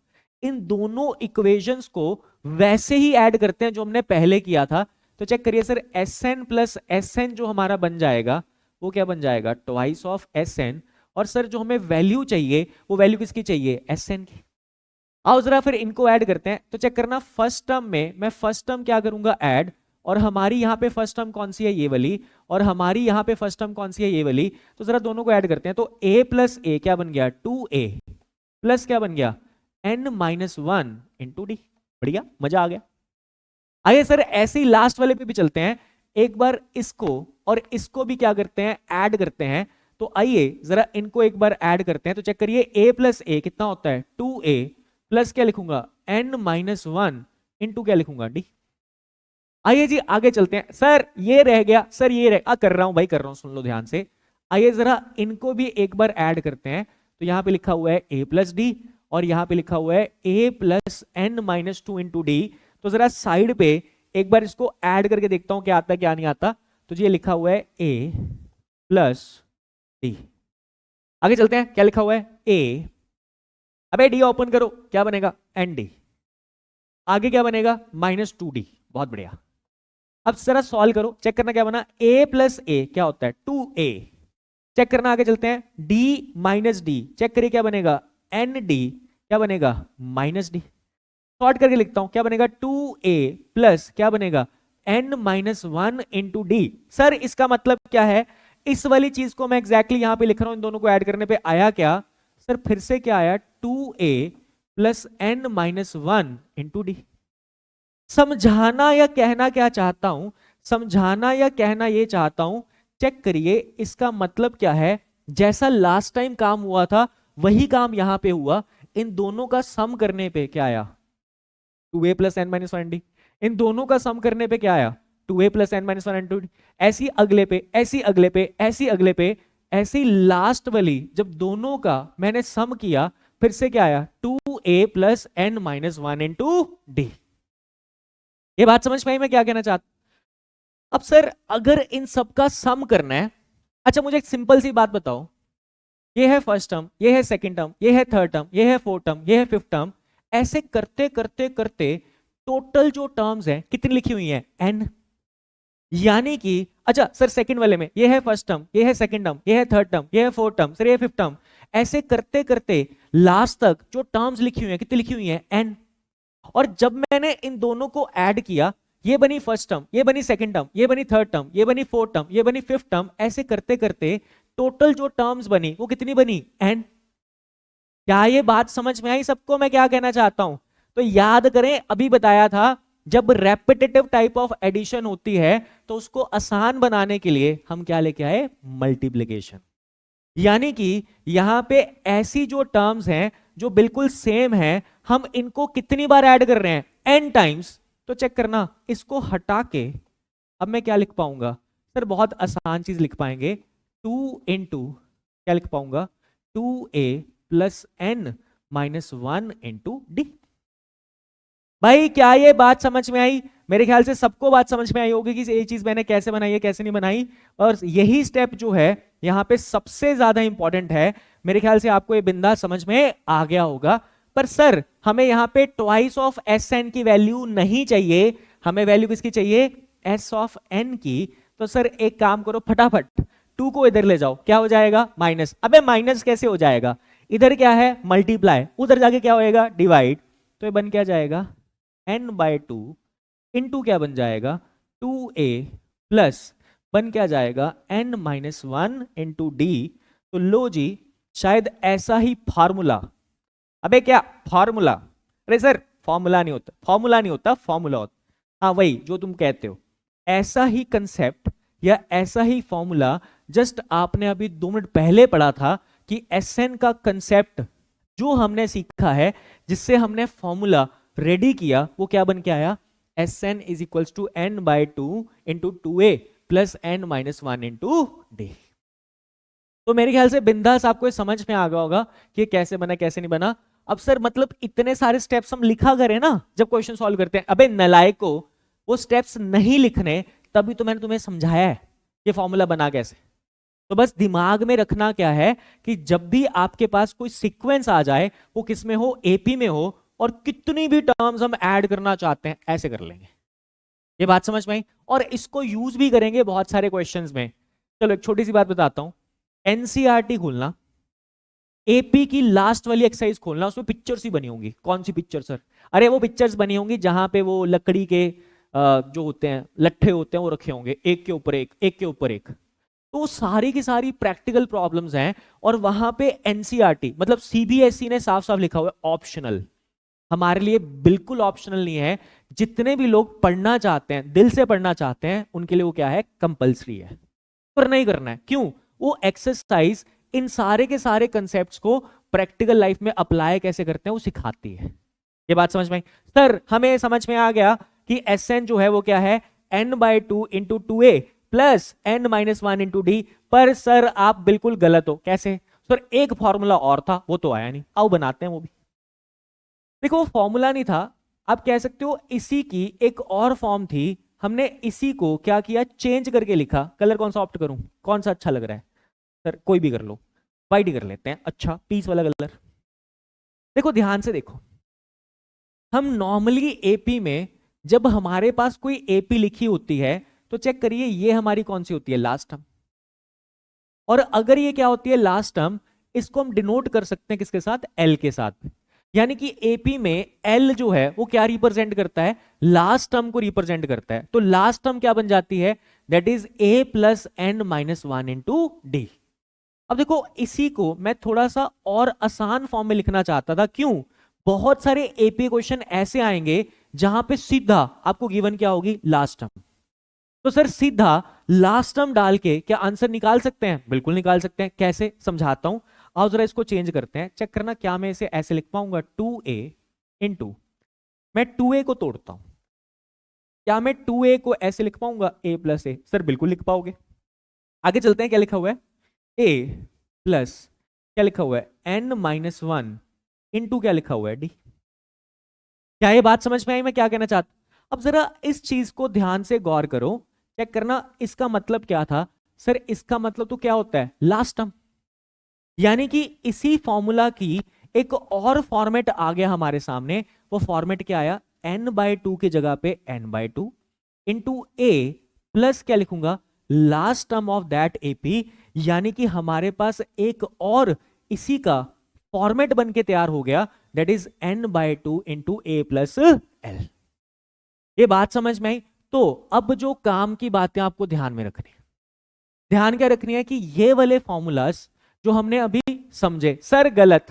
इन दोनों इक्वेशंस को वैसे ही ऐड करते हैं जो हमने पहले किया था। तो चेक करिए सर, Sn प्लस Sn जो हमारा बन जाएगा वो क्या बन जाएगा, ट्वाइस ऑफ Sn। और सर जो हमें वैल्यू चाहिए वो वैल्यू किसकी चाहिए, Sn की। आओ जरा फिर इनको ऐड करते हैं। तो चेक करना, फर्स्ट टर्म में मैं फर्स्ट टर्म क्या करूंगा, ऐड, और हमारी यहाँ पे फर्स्ट टर्म कौन सी है, ये वाली, और हमारी यहाँ पे फर्स्ट टर्म कौन सी है, ये वाली। तो जरा दोनों को ऐड करते हैं। तो a प्लस ए क्या बन गया, 2a प्लस क्या बन गया, n minus one into D. बढ़िया, मजा आ गया। आइए सर ऐसे ही लास्ट वाले पे भी चलते हैं, एक बार इसको और इसको भी क्या करते हैं, ऐड करते हैं। तो आइए जरा इनको एक बार ऐड करते हैं। तो चेक करिए, a प्लस ए कितना होता है, 2a प्लस क्या लिखूंगा, n माइनस वन इंटू क्या लिखूंगा, डी। आइए जी आगे चलते हैं। सर ये रह गया, सर ये रह कर रहा हूं भाई, कर रहा हूं, सुन लो ध्यान से। आइए जरा इनको भी एक बार ऐड करते हैं। तो यहां पे लिखा हुआ है a प्लस डी, और यहां पे लिखा हुआ है a plus n minus two into d. तो जरा साइड पे एक बार इसको ऐड करके देखता हूं क्या आता है क्या नहीं आता। तो ये लिखा हुआ है a प्लस डी। आगे चलते हैं, क्या लिखा हुआ है, a, अबे डी ओपन करो, क्या बनेगा, एन डी। आगे क्या बनेगा, माइनस टू डी। बहुत बढ़िया। अब जरा सॉल्व करो, चेक करना क्या बना, a प्लस ए क्या होता है, 2a। चेक करना, आगे चलते हैं, d माइनस डी, चेक करिए क्या बनेगा, एन डी क्या बनेगा, माइनस डी। शॉर्ट करके लिखता हूं, क्या बनेगा, 2a प्लस क्या बनेगा, n minus one into d. Sir इसका मतलब क्या है, इस वाली चीज को मैं एग्जैक्टली यहां पे लिख रहा हूं, इन दोनों को ऐड करने पे आया क्या, सर फिर से क्या आया, 2a plus n minus one into d. समझाना या कहना क्या चाहता हूं, समझाना या कहना यह चाहता हूं, चेक करिए इसका मतलब क्या है, जैसा लास्ट टाइम काम हुआ था वही काम यहां पे हुआ। इन दोनों का सम करने पे क्या आया, 2a plus n minus one d. इन दोनों का सम करने पे क्या आया, 2a plus n minus one into d. ऐसी अगले पे, ऐसी अगले पे, ऐसी अगले पे, ऐसी लास्ट वाली जब दोनों का मैंने सम किया फिर से क्या आया, 2a plus n minus one into d. ये बात समझ पाई मैं क्या कहना चाहता। अब सर अगर इन सब का सम करना है, अच्छा मुझे एक सिंपल सी बात बताओ, ये है फर्स्ट टर्म, ये है सेकंड टर्म, ये है थर्ड टर्म, ये है फोर्थ टर्म, ये है फिफ्थ टर्म, ऐसे करते करते करते टोटल जो टर्म्स हैं कितनी लिखी हुई है, n। यानी कि अच्छा सर सेकंड वाले में ये है फर्स्ट टर्म, ये है सेकंड टर्म, ये है थर्ड टर्म, ये है फोर्थ टर्म, सर ये है फिफ्थ टर्म, ऐसे करते करते लास्ट तक जो टर्म्स लिखी हुई है कितनी लिखी हुई है, n। और जब मैंने इन दोनों को ऐड किया, ये बनी फर्स्ट टर्म, ये बनी सेकंड टर्म, ये बनी थर्ड टर्म, ये बनी फोर्थ टर्म, ये बनी फिफ्थ टर्म, ऐसे करते करते टोटल जो टर्म्स बनी वो कितनी बनी, n। क्या ये बात समझ में आई सबको मैं क्या कहना चाहता हूं। तो याद करें, अभी बताया था जब रेपिटेटिव टाइप ऑफ एडिशन होती है तो उसको आसान बनाने के लिए हम क्या लेके आए, मल्टीप्लिकेशन। यानी कि यहां पे ऐसी जो टर्म्स हैं जो बिल्कुल सेम है, हम इनको कितनी बार ऐड कर रहे हैं, n टाइम्स। तो चेक करना, इसको हटा के अब मैं क्या लिख पाऊंगा, सर बहुत आसान चीज लिख पाएंगे, 2 इंटू क्या लिख पाऊंगा, 2a plus n minus one into d. भाई क्या ये बात समझ में आई, मेरे ख्याल से सबको बात समझ में आई होगी कि ये चीज मैंने कैसे बनाई है कैसे नहीं बनाई। और यही स्टेप जो है यहाँ पे सबसे ज्यादा इंपॉर्टेंट है, मेरे ख्याल से आपको ये बिंदा समझ में आ गया होगा। पर सर हमें यहाँ पे ट्वाइस ऑफ एस एन की वैल्यू नहीं चाहिए, हमें वैल्यू किसकी चाहिए, एस ऑफ एन की। तो सर एक काम करो, फटाफट 2 को इधर ले जाओ, क्या हो जाएगा, माइनस। अबे माइनस कैसे हो जाएगा, इधर क्या है मल्टीप्लाई, उधर जाके क्या होएगा, डिवाइड। तो ये बन क्या जाएगा, n बाय टू इंटू क्या बन जाएगा, 2a प्लस बन क्या जाएगा, n minus one into d. तो लो जी, शायद ऐसा ही फार्मूला, अबे क्या फार्मूला, अरे सर फॉर्मूला नहीं होता, फॉर्मूला नहीं होता, फॉर्मूला होता। हाँ वही जो तुम कहते हो, ऐसा ही कंसेप्ट या ऐसा ही फॉर्मूला जस्ट आपने अभी 2 मिनट पहले पढ़ा था कि एसएन का कंसेप्ट जो हमने सीखा है, जिससे हमने फॉर्मूला रेडी किया, वो क्या बन के आया, s n is equals to n by 2 into 2a plus n minus 1 into d. तो मेरे ख्याल से बिंदास आपको समझ में आ गया होगा कि कैसे बना कैसे नहीं बना। अब सर मतलब इतने सारे स्टेप्स हम लिखा करें ना जब क्वेश्चन सॉल्व करते हैं, अबे नलायको वो स्टेप्स नहीं लिखने, तभी तो मैंने तुम्हें समझाया है ये फॉर्मूला बना कैसे। तो बस दिमाग में रखना क्या है कि जब भी आपके पास कोई सीक्वेंस आ जाए, वो किस में हो, एपी में हो, और कितनी भी टर्म्स हम ऐड करना चाहते हैं ऐसे कर लेंगे। ये बात समझ में आई? और इसको यूज भी करेंगे बहुत सारे क्वेश्चंस में। चलो एक छोटी सी बात बताता हूं, एनसीईआरटी खोलना, एपी की लास्ट वाली एक्सरसाइज खोलना, उसमें पिक्चर्स ही बनी होंगी। कौन सी पिक्चर सर? अरे वो पिक्चर्स बनी होंगी जहां पे वो लकड़ी के जो होते हैं लट्ठे होते हैं वो रखे होंगे एक के ऊपर एक, एक के ऊपर एक। तो सारी की सारी प्रैक्टिकल प्रॉब्लम्स हैं, और वहां पे एनसीईआरटी मतलब सीबीएसई ने साफ साफ लिखा हुआ है ऑप्शनल। हमारे लिए बिल्कुल ऑप्शनल नहीं है। जितने भी लोग पढ़ना चाहते हैं, दिल से पढ़ना चाहते हैं, उनके लिए वो क्या है, कंपल्सरी है। पर नहीं करना है, क्यों? वो एक्सरसाइज इन सारे के सारे कंसेप्ट्स को प्रैक्टिकल लाइफ में अप्लाई कैसे करते हैं वो सिखाती है। ये बात समझ में आई? सर हमें समझ में आ गया कि एसएन जो है वो क्या है, n by 2 into 2a plus n minus 1 into d. पर सर आप बिल्कुल गलत हो। कैसे? सर एक फॉर्मूला और था, वो तो आया नहीं, आओ बनाते हैं वो भी। देखो वो फॉर्मूला नहीं था, आप कह सकते हो इसी की एक और फॉर्म थी, हमने इसी को क्या किया, चेंज करके लिखा। कलर कौन सा ऑप्ट करूं, कौन सा अच्छा लग रहा है? सर कोई भी कर लो, वाइट ही कर लेते हैं, अच्छा पीस वाला कलर। देखो ध्यान से देखो, हम नॉर्मली एपी में जब हमारे पास कोई एपी लिखी होती है तो चेक करिए ये हमारी कौन सी होती है, लास्ट टर्म। और अगर ये क्या होती है, लास्ट टर्म, इसको हम डिनोट कर सकते हैं किसके साथ, एल के साथ। यानी कि एपी में एल जो है वो क्या रिप्रेजेंट करता है, लास्ट टर्म को रिप्रेजेंट करता है। तो लास्ट टर्म क्या बन जाती है, that is a plus n minus 1 into d. अब देखो इसी को मैं थोड़ा सा और आसान फॉर्म में लिखना चाहता था। क्यों? बहुत सारे एपी क्वेश्चन ऐसे आएंगे जहां पे सीधा आपको गिवन क्या होगी, लास्ट टर्म। तो सर सीधा लास्ट टर्म डाल के क्या आंसर निकाल सकते हैं? बिल्कुल निकाल सकते हैं। कैसे, समझाता हूं। आओ जरा इसको चेंज करते हैं, चेक करना क्या मैं इसे ऐसे लिख पाऊंगा, 2a इंटू, मैं 2a को तोड़ता हूं, क्या मैं 2a को ऐसे लिख पाऊंगा, a प्लस ए? सर बिल्कुल लिख पाओगे। आगे चलते हैं, क्या लिखा हुआ है, a प्लस क्या लिखा हुआ है, n माइनस 1 इंटू क्या लिखा हुआ है, d। क्या ये बात समझ में आई मैं क्या कहना चाहता? अब जरा इस चीज को ध्यान से गौर करो, चेक करना इसका मतलब क्या था। सर इसका मतलब तो क्या होता है, लास्ट टर्म। यानी कि इसी फॉर्मूला की एक और फॉर्मेट आ गया हमारे सामने। वो फॉर्मेट क्या आया, n बाय 2 की जगह पे n by 2 into a plus क्या लिखूंगा, last term of that AP. यानी कि हमारे पास एक और इसी का फॉर्मेट बन के तैयार हो गया, that is n by 2 into a plus l. ये बात समझ में आई? तो अब जो काम की बातें आपको ध्यान में रखनी है, ध्यान क्या रखनी है कि ये वाले फॉर्मूलास जो हमने अभी समझे, सर गलत,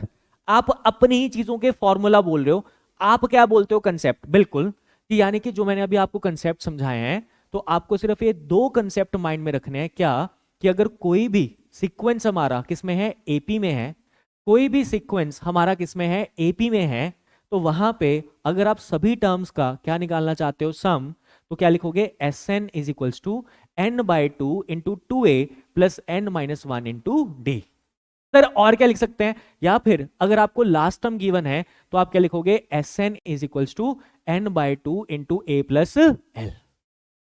आप अपनी ही चीजों के फॉर्मूला बोल रहे हो। आप क्या बोलते हो, कंसेप्ट। बिल्कुल, कि यानी कि जो मैंने अभी आपको कंसेप्ट समझाए हैं, तो आपको सिर्फ ये 2 कंसेप्ट माइंड में रखने हैं। क्या? कि अगर कोई भी सीक्वेंस हमारा किसमें है, एपी में है, कोई भी सीक्वेंस हमारा किसमें है, एपी में है, तो वहां पे अगर आप सभी टर्म्स का क्या निकालना चाहते हो, सम, तो क्या लिखोगे, s n is equals to n by 2 into 2a plus n minus 1 into d. Sir और क्या लिख सकते हैं? या फिर अगर आपको लास्ट टर्म गिवन है तो आप क्या लिखोगे, s n is equals to n by 2 into a plus l.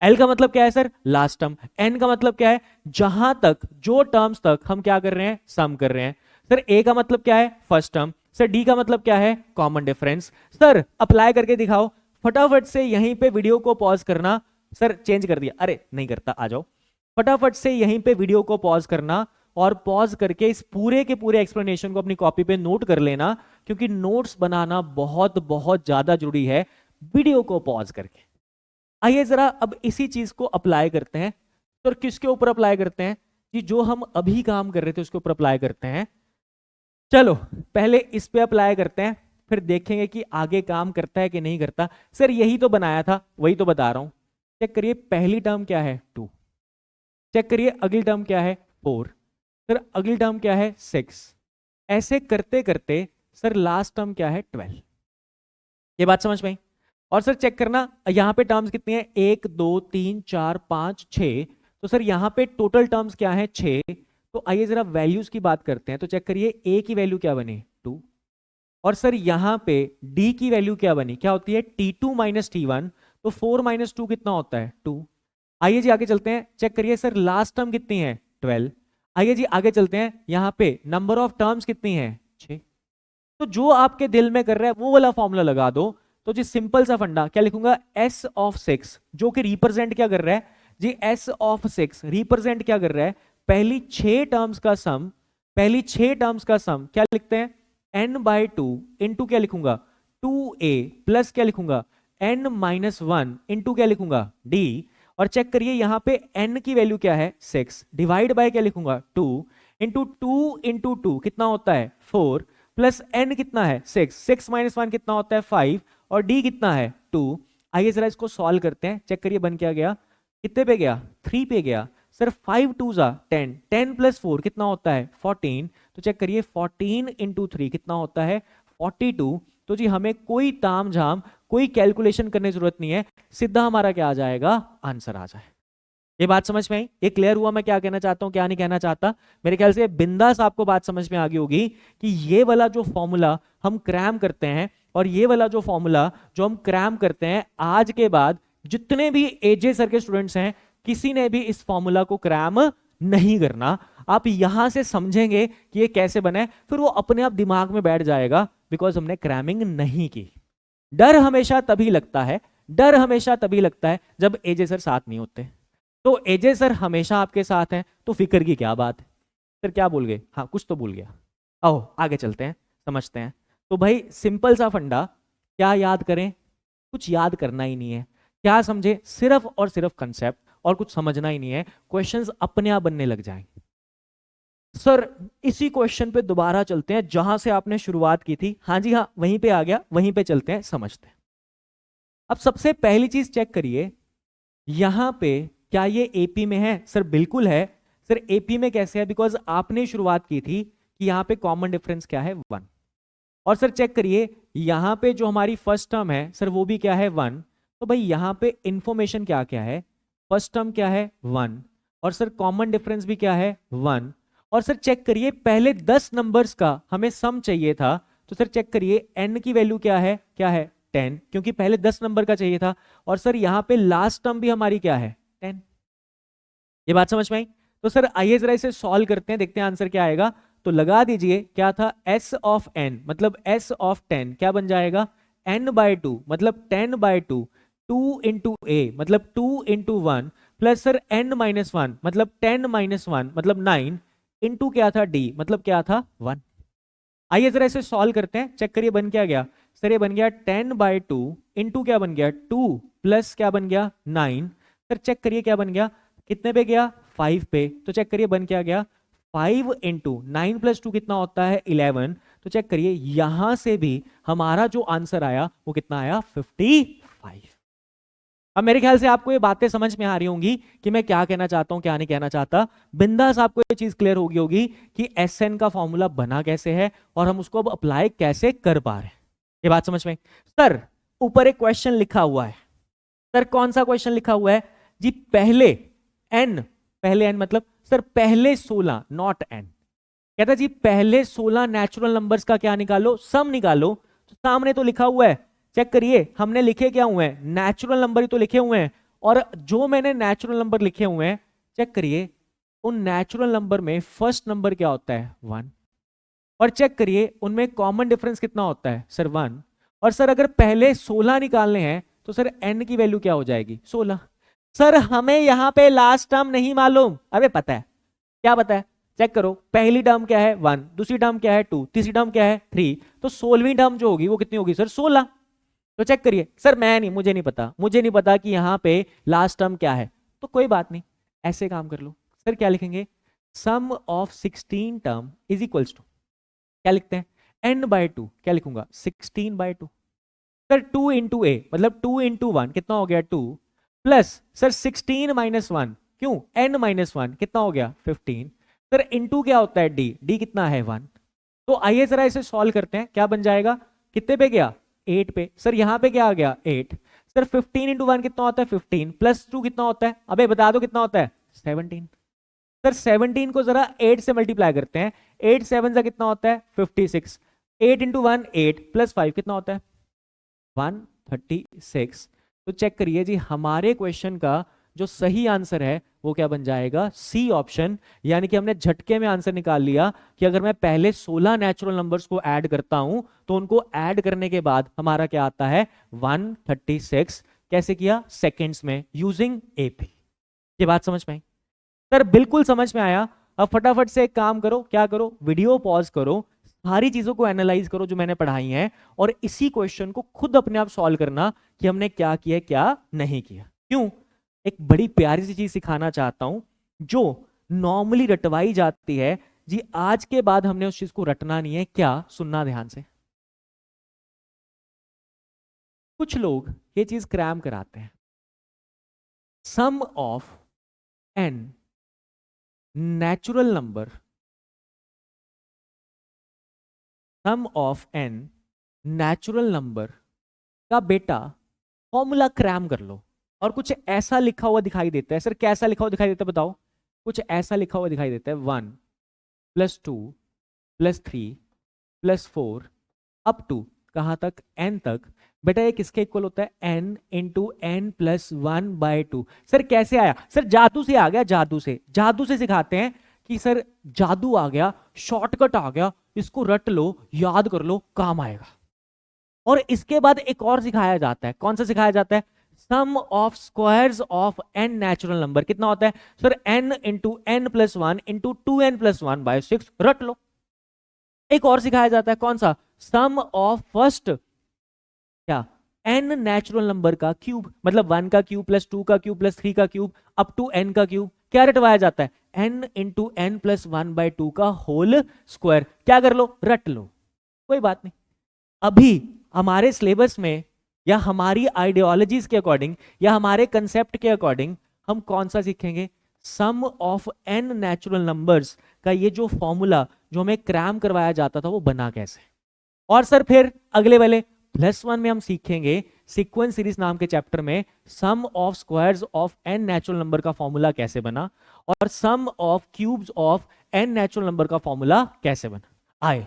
L का मतलब क्या है सर, लास्ट टर्म। एन का मतलब क्या है, जहां तक, जो टर्म्स तक हम क्या कर रहे हैं, सम कर रहे हैं। सर ए का मतलब क्या है, फर्स्ट टर्म। सर डी का मतलब क्या है, कॉमन डिफरेंस। सर अप्लाई करके दिखाओ फटाफट से, यहीं पे वीडियो को पॉज करना। सर चेंज कर दिया, अरे नहीं करता, आ जाओ फटाफट से यहीं पे वीडियो को पॉज करना, और पॉज करके इस पूरे के पूरे एक्सप्लेनेशन को अपनी कॉपी पे नोट कर लेना, क्योंकि नोट्स बनाना बहुत बहुत ज्यादा जरूरी है वीडियो को पॉज करके। आइए जरा अब इसी चीज को अप्लाई करते हैं। तो किसके ऊपर अप्लाई करते हैं कि जो हम अभी काम कर रहे थे उसके ऊपर अप्लाई करते हैं। चलो पहले इस पे अप्लाई करते हैं। फिर देखेंगे कि आगे काम करता है कि नहीं करता। सर यही तो बनाया था, वही तो बता रहा हूं। चेक करिए पहली टर्म क्या है 2, चेक करिए अगली टर्म क्या है 4, सर अगली टर्म क्या है 6, ऐसे करते करते सर लास्ट टर्म क्या है 12। ये बात समझ में आई? और सर चेक करना यहां पे टर्म्स कितनी है, 1 2 3 4 5 6, तो सर यहां पे टोटल टर्म्स क्या है 6। तो आइए जरा वैल्यूज की बात करते हैं। तो चेक करिए ए की वैल्यू क्या बनी 2, और सर यहां पे डी की वैल्यू क्या बनी, क्या होती है T2 माइनस T1, तो 4 माइनस 2 कितना होता है 2। आइए जी आगे चलते हैं, चेक करिए सर लास्ट टर्म कितनी है 12। आइए जी आगे चलते हैं, यहां पे नंबर ऑफ टर्म्स कितनी है 6। तो जो आपके दिल में कर रहा है वो वाला फॉर्मूला लगा दो। तो जी सिंपल सा फंडा क्या लिखूंगा, s ऑफ 6 जो कि रिप्रेजेंट क्या कर रहा है जी, s ऑफ 6 रिप्रेजेंट क्या कर रहा है, पहली 6 टर्म्स का सम, पहली 6 टर्म्स का सम क्या लिखते हैं n/2 इंटू क्या लिखूंगा 2a प्लस क्या लिखूंगा n-1 इंटू क्या लिखूंगा d। और चेक करिए यहां पे n की वैल्यू क्या है 6, डिवाइड बाय क्या लिखूंगा 2 इंटू 2 कितना होता है 4, प्लस n कितना है 6, 6 माइनस 1 कितना होता है 5, और d कितना है 2। आइए जरा इसको सॉल्व करते हैं, चेक करिए बन क्या गया, कितने पे गया 3 पे गया। सर 5 2 जा 10, 10 प्लस 4 कितना होता है 14, तो चेक करिए 14 इंटू 3 कितना होता है 42। तो जी हमें कोई ताम झाम कोई कैलकुलेशन करने की जरूरत नहीं है, सीधा हमारा क्या आ जाएगा आंसर आ जाए। ये बात समझ में आई? ये क्लियर हुआ मैं क्या कहना चाहता हूं क्या नहीं कहना चाहता? मेरे ख्याल से बिंदास आपको बात समझ में आ गई होगी कि ये वाला जो फॉर्मूला हम क्रैम करते हैं और ये वाला जो फॉर्मूला जो हम क्रैम करते हैं, आज के बाद जितने भी एजे सर के स्टूडेंट्स हैं किसी ने भी इस फॉर्मूला को क्रैम नहीं करना। आप यहां से समझेंगे कि ये कैसे बने, फिर वो अपने आप दिमाग में बैठ जाएगा, बिकॉज हमने क्रैमिंग नहीं की। डर हमेशा तभी लगता है, डर हमेशा तभी लगता है जब एजे सर साथ नहीं होते। तो एजे सर हमेशा आपके साथ हैं तो फिक्र की क्या बात है। सर क्या भूल गए, हाँ कुछ तो भूल गया। आओ आगे चलते हैं समझते हैं। तो भाई सिंपल सा फंडा, क्या याद करें, कुछ याद करना ही नहीं है, क्या समझे, सिर्फ और सिर्फ कंसेप्ट, और कुछ समझना ही नहीं है, क्वेश्चंस अपने आप बनने लग जाएंगे। सर इसी क्वेश्चन पे दोबारा चलते हैं जहां से आपने शुरुआत की थी। हाँ जी हाँ वहीं पे आ गया, वहीं पे चलते हैं समझते हैं। अब सबसे पहली चीज चेक करिए यहां पे क्या ये एपी में है, सर बिल्कुल है। सर एपी में कैसे है, बिकॉज आपने शुरुआत की थी कि यहां पे कॉमन डिफरेंस क्या है 1। और सर चेक करिए यहां पे जो हमारी फर्स्ट टर्म है सर वो भी क्या है 1। तो भाई यहां पे इंफॉर्मेशन क्या क्या है, फर्स्ट टर्म क्या है 1, और सर कॉमन डिफरेंस भी क्या है 1। और सर चेक करिए पहले 10 नंबर्स का हमें सम चाहिए था, तो सर चेक करिए n की वैल्यू क्या है 10, क्योंकि पहले 10 नंबर का चाहिए था। और सर यहां पे लास्ट टर्म भी हमारी क्या है 10। ये बात समझ में आई? तो सर आइए जरा इसे सॉल्व करते हैं, देखते हैं आंसर क्या आएगा। तो लगा दीजिए क्या था s ऑफ n मतलब s ऑफ 10 क्या बन जाएगा n/2 मतलब 10/2, 2 इंटू a मतलब 2 इंटू 1, प्लस सर n-1 मतलब 10-1 मतलब 9 इंटू क्या था d मतलब क्या था 1। आइए जरा इसे सॉल्व करते हैं, चेक करिए बन क्या गया। सर ये बन गया 10/2 इंटू क्या बन गया 2 प्लस क्या बन गया 9। सर चेक करिए क्या बन गया, कितने पे गया 5 पे, तो चेक करिए बन क्या गया 5 इंटू 9 प्लस 2 कितना होता है 11। तो चेक करिए यहां से भी हमारा जो आंसर आया वो कितना आया 55। अब मेरे ख्याल से आपको ये बातें समझ में आ रही होंगी कि मैं क्या कहना चाहता हूं क्या नहीं कहना चाहता। बिंदास आपको ये चीज क्लियर होगी होगी कि एसएन का फॉर्मूला बना कैसे है और हम उसको अब अप्लाई कैसे कर पा रहे हैं। ये बात समझ में? सर ऊपर एक क्वेश्चन लिखा हुआ है, सर कौन सा क्वेश्चन लिखा हुआ है जी, पहले एन मतलब सर पहले 16 नॉट एन, कहता जी पहले 16 नेचुरल नंबर्स का क्या निकालो सम निकालो। तो सामने तो लिखा हुआ है, चेक करिए हमने लिखे क्या हुए हैं नेचुरल नंबर ही तो लिखे हुए हैं, और जो मैंने नेचुरल नंबर लिखे हुए हैं चेक करिए उन नेचुरल नंबर में फर्स्ट नंबर क्या होता है 1, और चेक करिए उनमें कॉमन डिफरेंस कितना होता है सर 1। और सर अगर पहले 16 निकालने हैं तो सर n की वैल्यू क्या हो जाएगी 16। सर हमें यहां पे लास्ट टर्म नहीं मालूम, अबे पता है, क्या पता है, चेक करो पहली टर्म क्या है 1, दूसरी टर्म क्या है 2, तीसरी टर्म क्या है 3, तो 16वीं टर्म जो होगी वो कितनी होगी सर 16। तो चेक करिए सर मैं नहीं, मुझे नहीं पता कि यहां पे लास्ट टर्म क्या है, तो कोई बात नहीं ऐसे काम कर लो। सर क्या लिखेंगे, sum of 16 term is equals to क्या लिखते हैं n/2 क्या लिखूंगा 16/2। सर 2 इंटू ए मतलब 2 इंटू 1 कितना हो गया 2 प्लस सर 16 माइनस 1 क्यों n-1 कितना हो गया 15। सर इंटू क्या होता है डी कितना है 1। तो आइए जरा इसे सॉल्व करते हैं क्या बन जाएगा कितने पे गया 8 पे। सर यहां पे क्या आ गया 8। सर 15 इंटू 1 कितना होता है 15 प्लस 2 कितना होता है अबे बता दो कितना होता है 17। सर 17 को जरा 8 से मल्टीप्लाई करते हैं 8 7 से कितना होता है 56। 8 इंटू 1 8 प्लस 5 कितना होता है 136। तो चेक करिए जी हमारे क्वेश्चन का जो सही आंसर है वो क्या बन जाएगा सी ऑप्शन। यानी कि हमने झटके में आंसर निकाल लिया कि अगर मैं पहले 16 नेचुरल नंबर्स को ऐड करता हूं तो उनको ऐड करने के बाद हमारा क्या आता है 136। कैसे किया सेकंड्स में यूजिंग एपी। ये बात समझ में आई सर बिल्कुल समझ में आया। अब फटाफट से एक काम करो क्या करो वीडियो पॉज करो सारी चीजों को एनालाइज करो जो मैंने पढ़ाई हैं और इसी क्वेश्चन को खुद अपने आप सॉल्व करना कि हमने क्या किया क्या नहीं किया। क्यों एक बड़ी प्यारी सी चीज सिखाना चाहता हूं जो नॉर्मली रटवाई जाती है जी आज के बाद हमने उस चीज को रटना नहीं है। क्या सुनना ध्यान से कुछ लोग ये चीज क्रैम कराते हैं sum of n natural number sum of n natural number का बेटा फॉर्मूला क्रैम कर लो और कुछ ऐसा लिखा हुआ दिखाई देता है। सर कैसा लिखा हुआ दिखाई देता है बताओ। कुछ ऐसा लिखा हुआ दिखाई देता है 1 + 2 + 3 + 4 अप टू कहां तक n तक। बेटा ये किसके इक्वल होता है n इंटू n + 1/2। सर कैसे आया सर जादू से आ गया जादू से सिखाते हैं कि सर जादू आ गया शॉर्टकट आ गया इसको रट लो याद कर लो काम आएगा। और इसके बाद एक और सिखाया जाता है कौन सा सिखाया जाता है sum of squares of n natural number कितना होता है sir n into n + 1 into 2n + 1/6 रट लो। एक और सिखाया जाता है कौन सा सम ऑफ फर्स्ट क्या n नेचुरल नंबर का क्यूब मतलब 1 का क्यूब + 2 का क्यूब + 3 का क्यूब अप टू n का क्यूब क्या रटवाया जाता है n इंटू n + 1/2 का होल स्क्वायर। क्या कर लो रट लो कोई बात नहीं। अभी हमारे सिलेबस में या हमारी आइडियोलॉजीज के अकॉर्डिंग या हमारे कंसेप्ट के अकॉर्डिंग हम कौन सा सीखेंगे सम ऑफ n नेचुरल नंबर्स का ये जो फॉर्मूला जो हमें क्रैम करवाया जाता था वो बना कैसे। और सर फिर अगले वाले +1 में हम सीखेंगे सीक्वेंस सीरीज नाम के चैप्टर में sum of squares of n natural number का फॉर्मूला कैसे बना और sum of cubes of n natural number का फॉर्मूला कैसे बना। आए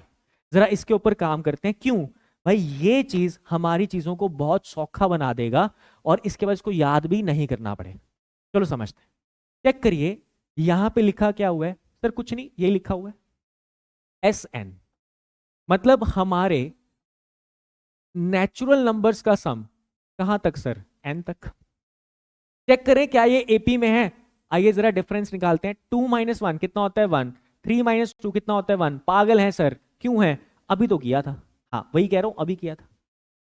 जरा इसके ऊपर काम करते हैं। क्यों भाई ये चीज हमारी चीजों को बहुत सौखा बना देगा और इसके बाद इसको याद भी नहीं करना पड़े। चलो समझते हैं चेक करिए यहां पे लिखा क्या हुआ है सर कुछ नहीं ये लिखा हुआ है Sn मतलब हमारे नेचुरल नंबर्स का सम कहां तक सर n तक। चेक करें क्या ये एपी में है। आइए जरा डिफरेंस निकालते हैं 2 - 1 कितना होता है 1 3 - 2 कितना होता है 1। पागल है सर क्यों है अभी तो किया था हाँ वही कह रहा हूं अभी किया था।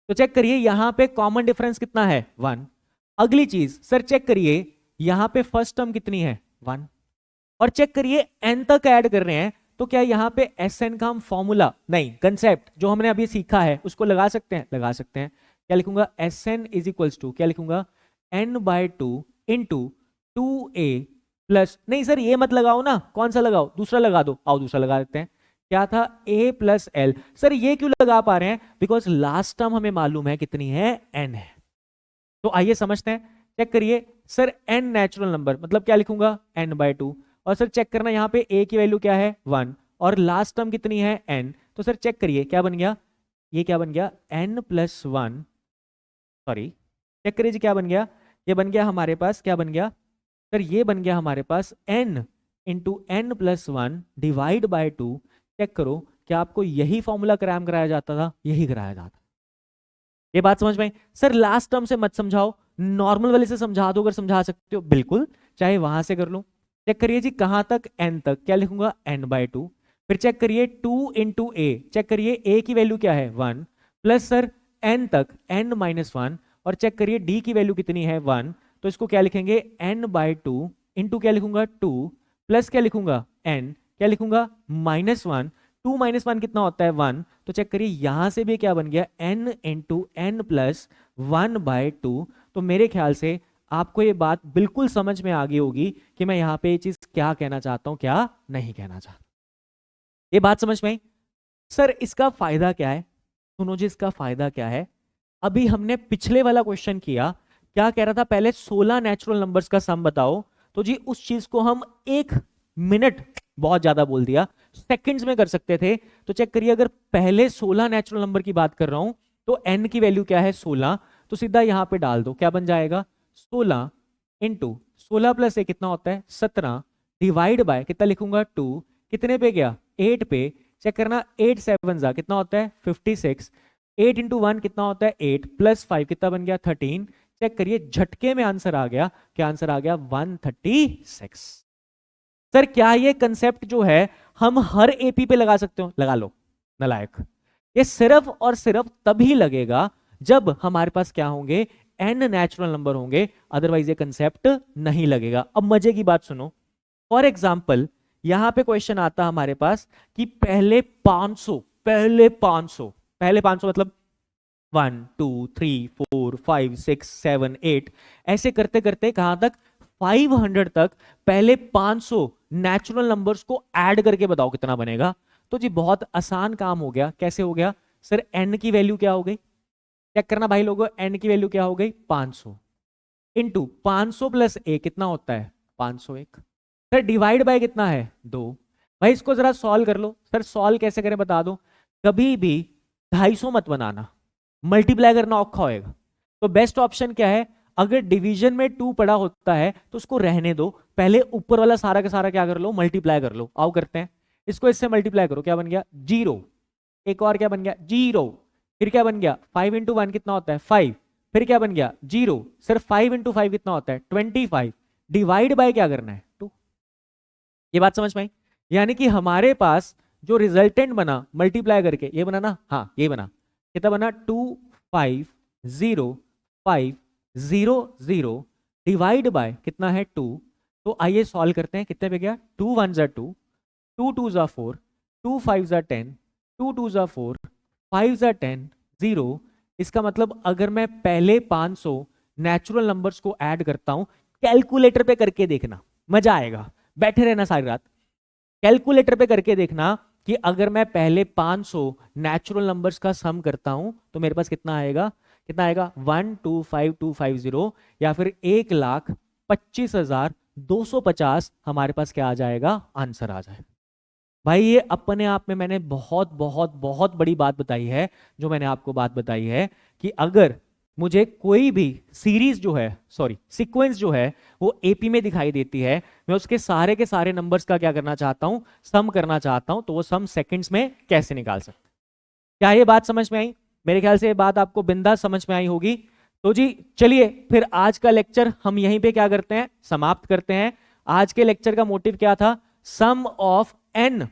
तो चेक करिए यहां पे कॉमन डिफरेंस कितना है 1। अगली चीज सर चेक करिए यहां पे फर्स्ट टर्म कितनी है 1 और चेक करिए n तक ऐड कर रहे हैं तो क्या यहां पे Sn का हम फॉर्मूला नहीं कंसेप्ट जो हमने अभी सीखा है उसको लगा सकते हैं क्या लिखूंगा Sn = क्या लिखूंगा n/2 इंटू 2a प्लस नहीं सर ये मत लगाओ ना कौन सा लगाओ दूसरा लगा दो आओ दूसरा लगा देते हैं क्या था a + l। सर ये क्यों लगा पा रहे हैं बिकॉज लास्ट टर्म हमें मालूम है कितनी है n है। तो आइए समझते हैं चेक करिए सर n नेचुरल नंबर मतलब क्या लिखूंगा n/2 और सर चेक करना यहाँ पे a की वैल्यू क्या है 1 और लास्ट टर्म कितनी है n। तो सर चेक करिए क्या बन गया ये क्या बन गया n + 1 सॉरी चेक करिए जी क्या बन गया ये बन गया हमारे पास क्या बन गया सर ये बन गया हमारे पास n into n + 1 divide by 2। Check करो क्या आपको यही फॉर्मूला क्रैम कराया जाता था यही कराया जाता। ये बात समझ में सर लास्ट टर्म से मत समझाओ नॉर्मल वाले से समझा दो अगर समझा सकते हो बिल्कुल चाहे वहां से कर लो। चेक करिए जी कहां तक n तक क्या लिखूंगा n/2 फिर चेक करिए 2 इंटू a चेक करिए a की वैल्यू क्या है 1 प्लस सर n तक n-1 और चेक करिए d की वैल्यू कितनी है 1 तो इसको क्या लिखेंगे n/2 इंटू क्या लिखूंगा 2 प्लस क्या लिखूंगा n क्या लिखूंगा -1 2 माइनस 1 कितना होता है 1, तो चेक करिए यहां से भी क्या बन गया n इंटू एन प्लस 1/2। तो मेरे ख्याल से आपको ये बात बिल्कुल समझ में आ गई होगी कि मैं यहाँ पे ये चीज क्या कहना चाहता हूं, क्या नहीं कहना चाहता। ये बात समझ में आई? सर इसका फायदा क्या है? सुनो जी, इसका फायदा क्या है। अभी हमने पिछले वाला क्वेश्चन किया, क्या कह रहा था, पहले 16 नेचुरल नंबर्स का सम बताओ। तो जी उस चीज को हम 1 मिनट, बहुत ज्यादा बोल दिया, सेकंड्स में कर सकते थे। तो चेक करिए, अगर पहले 16 नेचुरल नंबर की बात कर रहा हूं तो n की वैल्यू क्या है 16, तो सीधा यहां पे डाल दो, क्या बन जाएगा 16 इंटू 16 प्लस 1 कितना होता है 17, डिवाइड बाय कितना लिखूंगा 2, कितने पे गया 8 पे। चेक करना 8 7 जा कितना होता है 56, 8 इंटू 1 कितना होता है 8 प्लस 5 कितना बन गया 13। चेक करिए झटके में आंसर आ गया, क्या आंसर आ गया 136। सर क्या ये कंसेप्ट जो है हम हर एपी पे लगा सकते हो? लगा लो नालायक। ये सिर्फ और सिर्फ तभी लगेगा जब हमारे पास क्या होंगे n नेचुरल नंबर होंगे, अदरवाइज ये कंसेप्ट नहीं लगेगा। अब मजे की बात सुनो, फॉर एग्जाम्पल यहां पे क्वेश्चन आता हमारे पास कि पहले 500 मतलब 1 2 3 4 5 6 7 8 ऐसे करते करते कहां तक 500 तक पहले 500 नेचुरल नंबर्स को ऐड करके बताओ कितना बनेगा। तो जी बहुत आसान काम हो गया। कैसे हो गया सर? n की वैल्यू क्या हो गई, चेक करना भाई लोगों, n की वैल्यू क्या हो गई 500 इंटू 500 प्लस a कितना होता है 501। सर डिवाइड बाय कितना है 2। भाई इसको जरा सॉल्व कर लो। सर सॉल्व कैसे करें बता दो। कभी भी 250 मत बनाना, मल्टीप्लाई करना औखा होएगा। तो बेस्ट ऑप्शन क्या है, अगर डिवीजन में 2 पड़ा होता है तो उसको रहने दो, पहले ऊपर वाला सारा का सारा क्या कर लो मल्टीप्लाई कर लो। आओ करते हैं, इसको इससे मल्टीप्लाई करो, क्या बन गया 0, एक और क्या बन गया 0, फिर क्या बन गया 5 इंटू 1 कितना होता है 5, फिर क्या बन गया 0, सिर्फ 5 इंटू 5 कितना होता है 25, डिवाइड बाय क्या करना है 2। ये बात समझ में आई? यानी कि हमारे पास जो रिजल्टेंट बना मल्टीप्लाई करके, ये बना ना, हाँ ये बना, कितना बना 2 5 0 5 0 0 डिवाइड बाय कितना है 2। तो आइए सॉल्व करते हैं, कितने पे गया 2 1 जा 2, 2 2 जा 4, 2 5 जा 10, 2 2 जा 4, 5 जा 10 0। इसका मतलब अगर मैं पहले 500 नेचुरल नंबर्स को ऐड करता हूं, कैलकुलेटर पे करके देखना मजा आएगा, बैठे रहना सारी रात, कैलकुलेटर पे करके देखना कि अगर मैं पहले 500 नेचुरल नंबर्स का सम करता हूं तो मेरे पास कितना आएगा, कितना आएगा 125250 या फिर 1,25,250 हमारे पास क्या आ जाएगा आंसर आ जाएगा। भाई ये अपने आप में मैंने बहुत बहुत बहुत बड़ी बात बताई है, जो मैंने आपको बात बताई है कि अगर मुझे कोई भी सीरीज जो है, सॉरी सीक्वेंस जो है वो एपी में दिखाई देती है, मैं उसके सारे के सारे नंबर्स का क्या करना चाहता हूं सम करना चाहता हूं, तो वो सम सेकंड्स में कैसे निकाल सकते। क्या ये बात समझ में आई? मेरे ख्याल से ये बात आपको बिंदास समझ में आई होगी। तो जी चलिए फिर आज का लेक्चर हम यहीं पे क्या करते हैं समाप्त करते हैं। आज के लेक्चर का मोटिव क्या था, सम ऑफ n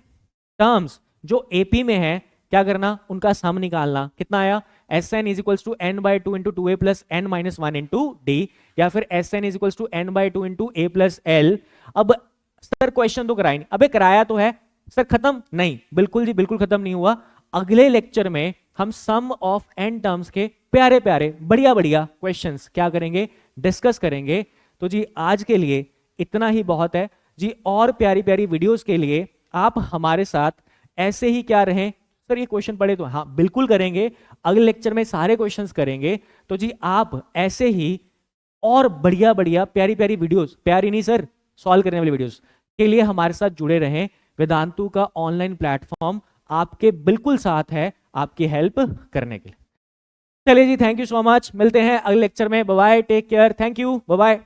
टर्म्स जो एपी में है क्या करना, उनका सम निकालना। कितना आया Sn is equals to n by 2 into 2a plus n minus 1 into d, या फिर Sn is equals to n by 2 into a plus l। अब सर क्वेश्चन तो कराई नहीं, अबे कराया तो है सर, खत्म नहीं, बिल्कुल जी बिल्कुल खत्म नहीं हुआ। अगले लेक्चर में हम सम ऑफ n टर्म्स के प्यारे प्यारे बढ़िया बढ़िया क्वेश्चंस क्या करेंगे डिस्कस करेंगे। तो जी आज के लिए इतना ही बहुत है जी, और प्यारी प्यारी वीडियोस के लिए आप हमारे साथ ऐसे ही क्या रहें। सर ये क्वेश्चन पढ़े तो हाँ बिल्कुल करेंगे, अगले लेक्चर में सारे क्वेश्चंस करेंगे। तो जी आप ऐसे ही और बढ़िया बढ़िया प्यारी प्यारी वीडियोस, प्यारी नहीं सर सॉल्व करने वाली वीडियोस के लिए हमारे साथ जुड़े रहें। वेदांतु का ऑनलाइन प्लेटफॉर्म आपके बिल्कुल साथ है आपकी हेल्प करने के लिए। चलिए जी थैंक यू सो मच, मिलते हैं अगले लेक्चर में, bye bye, take care, thank you, bye bye.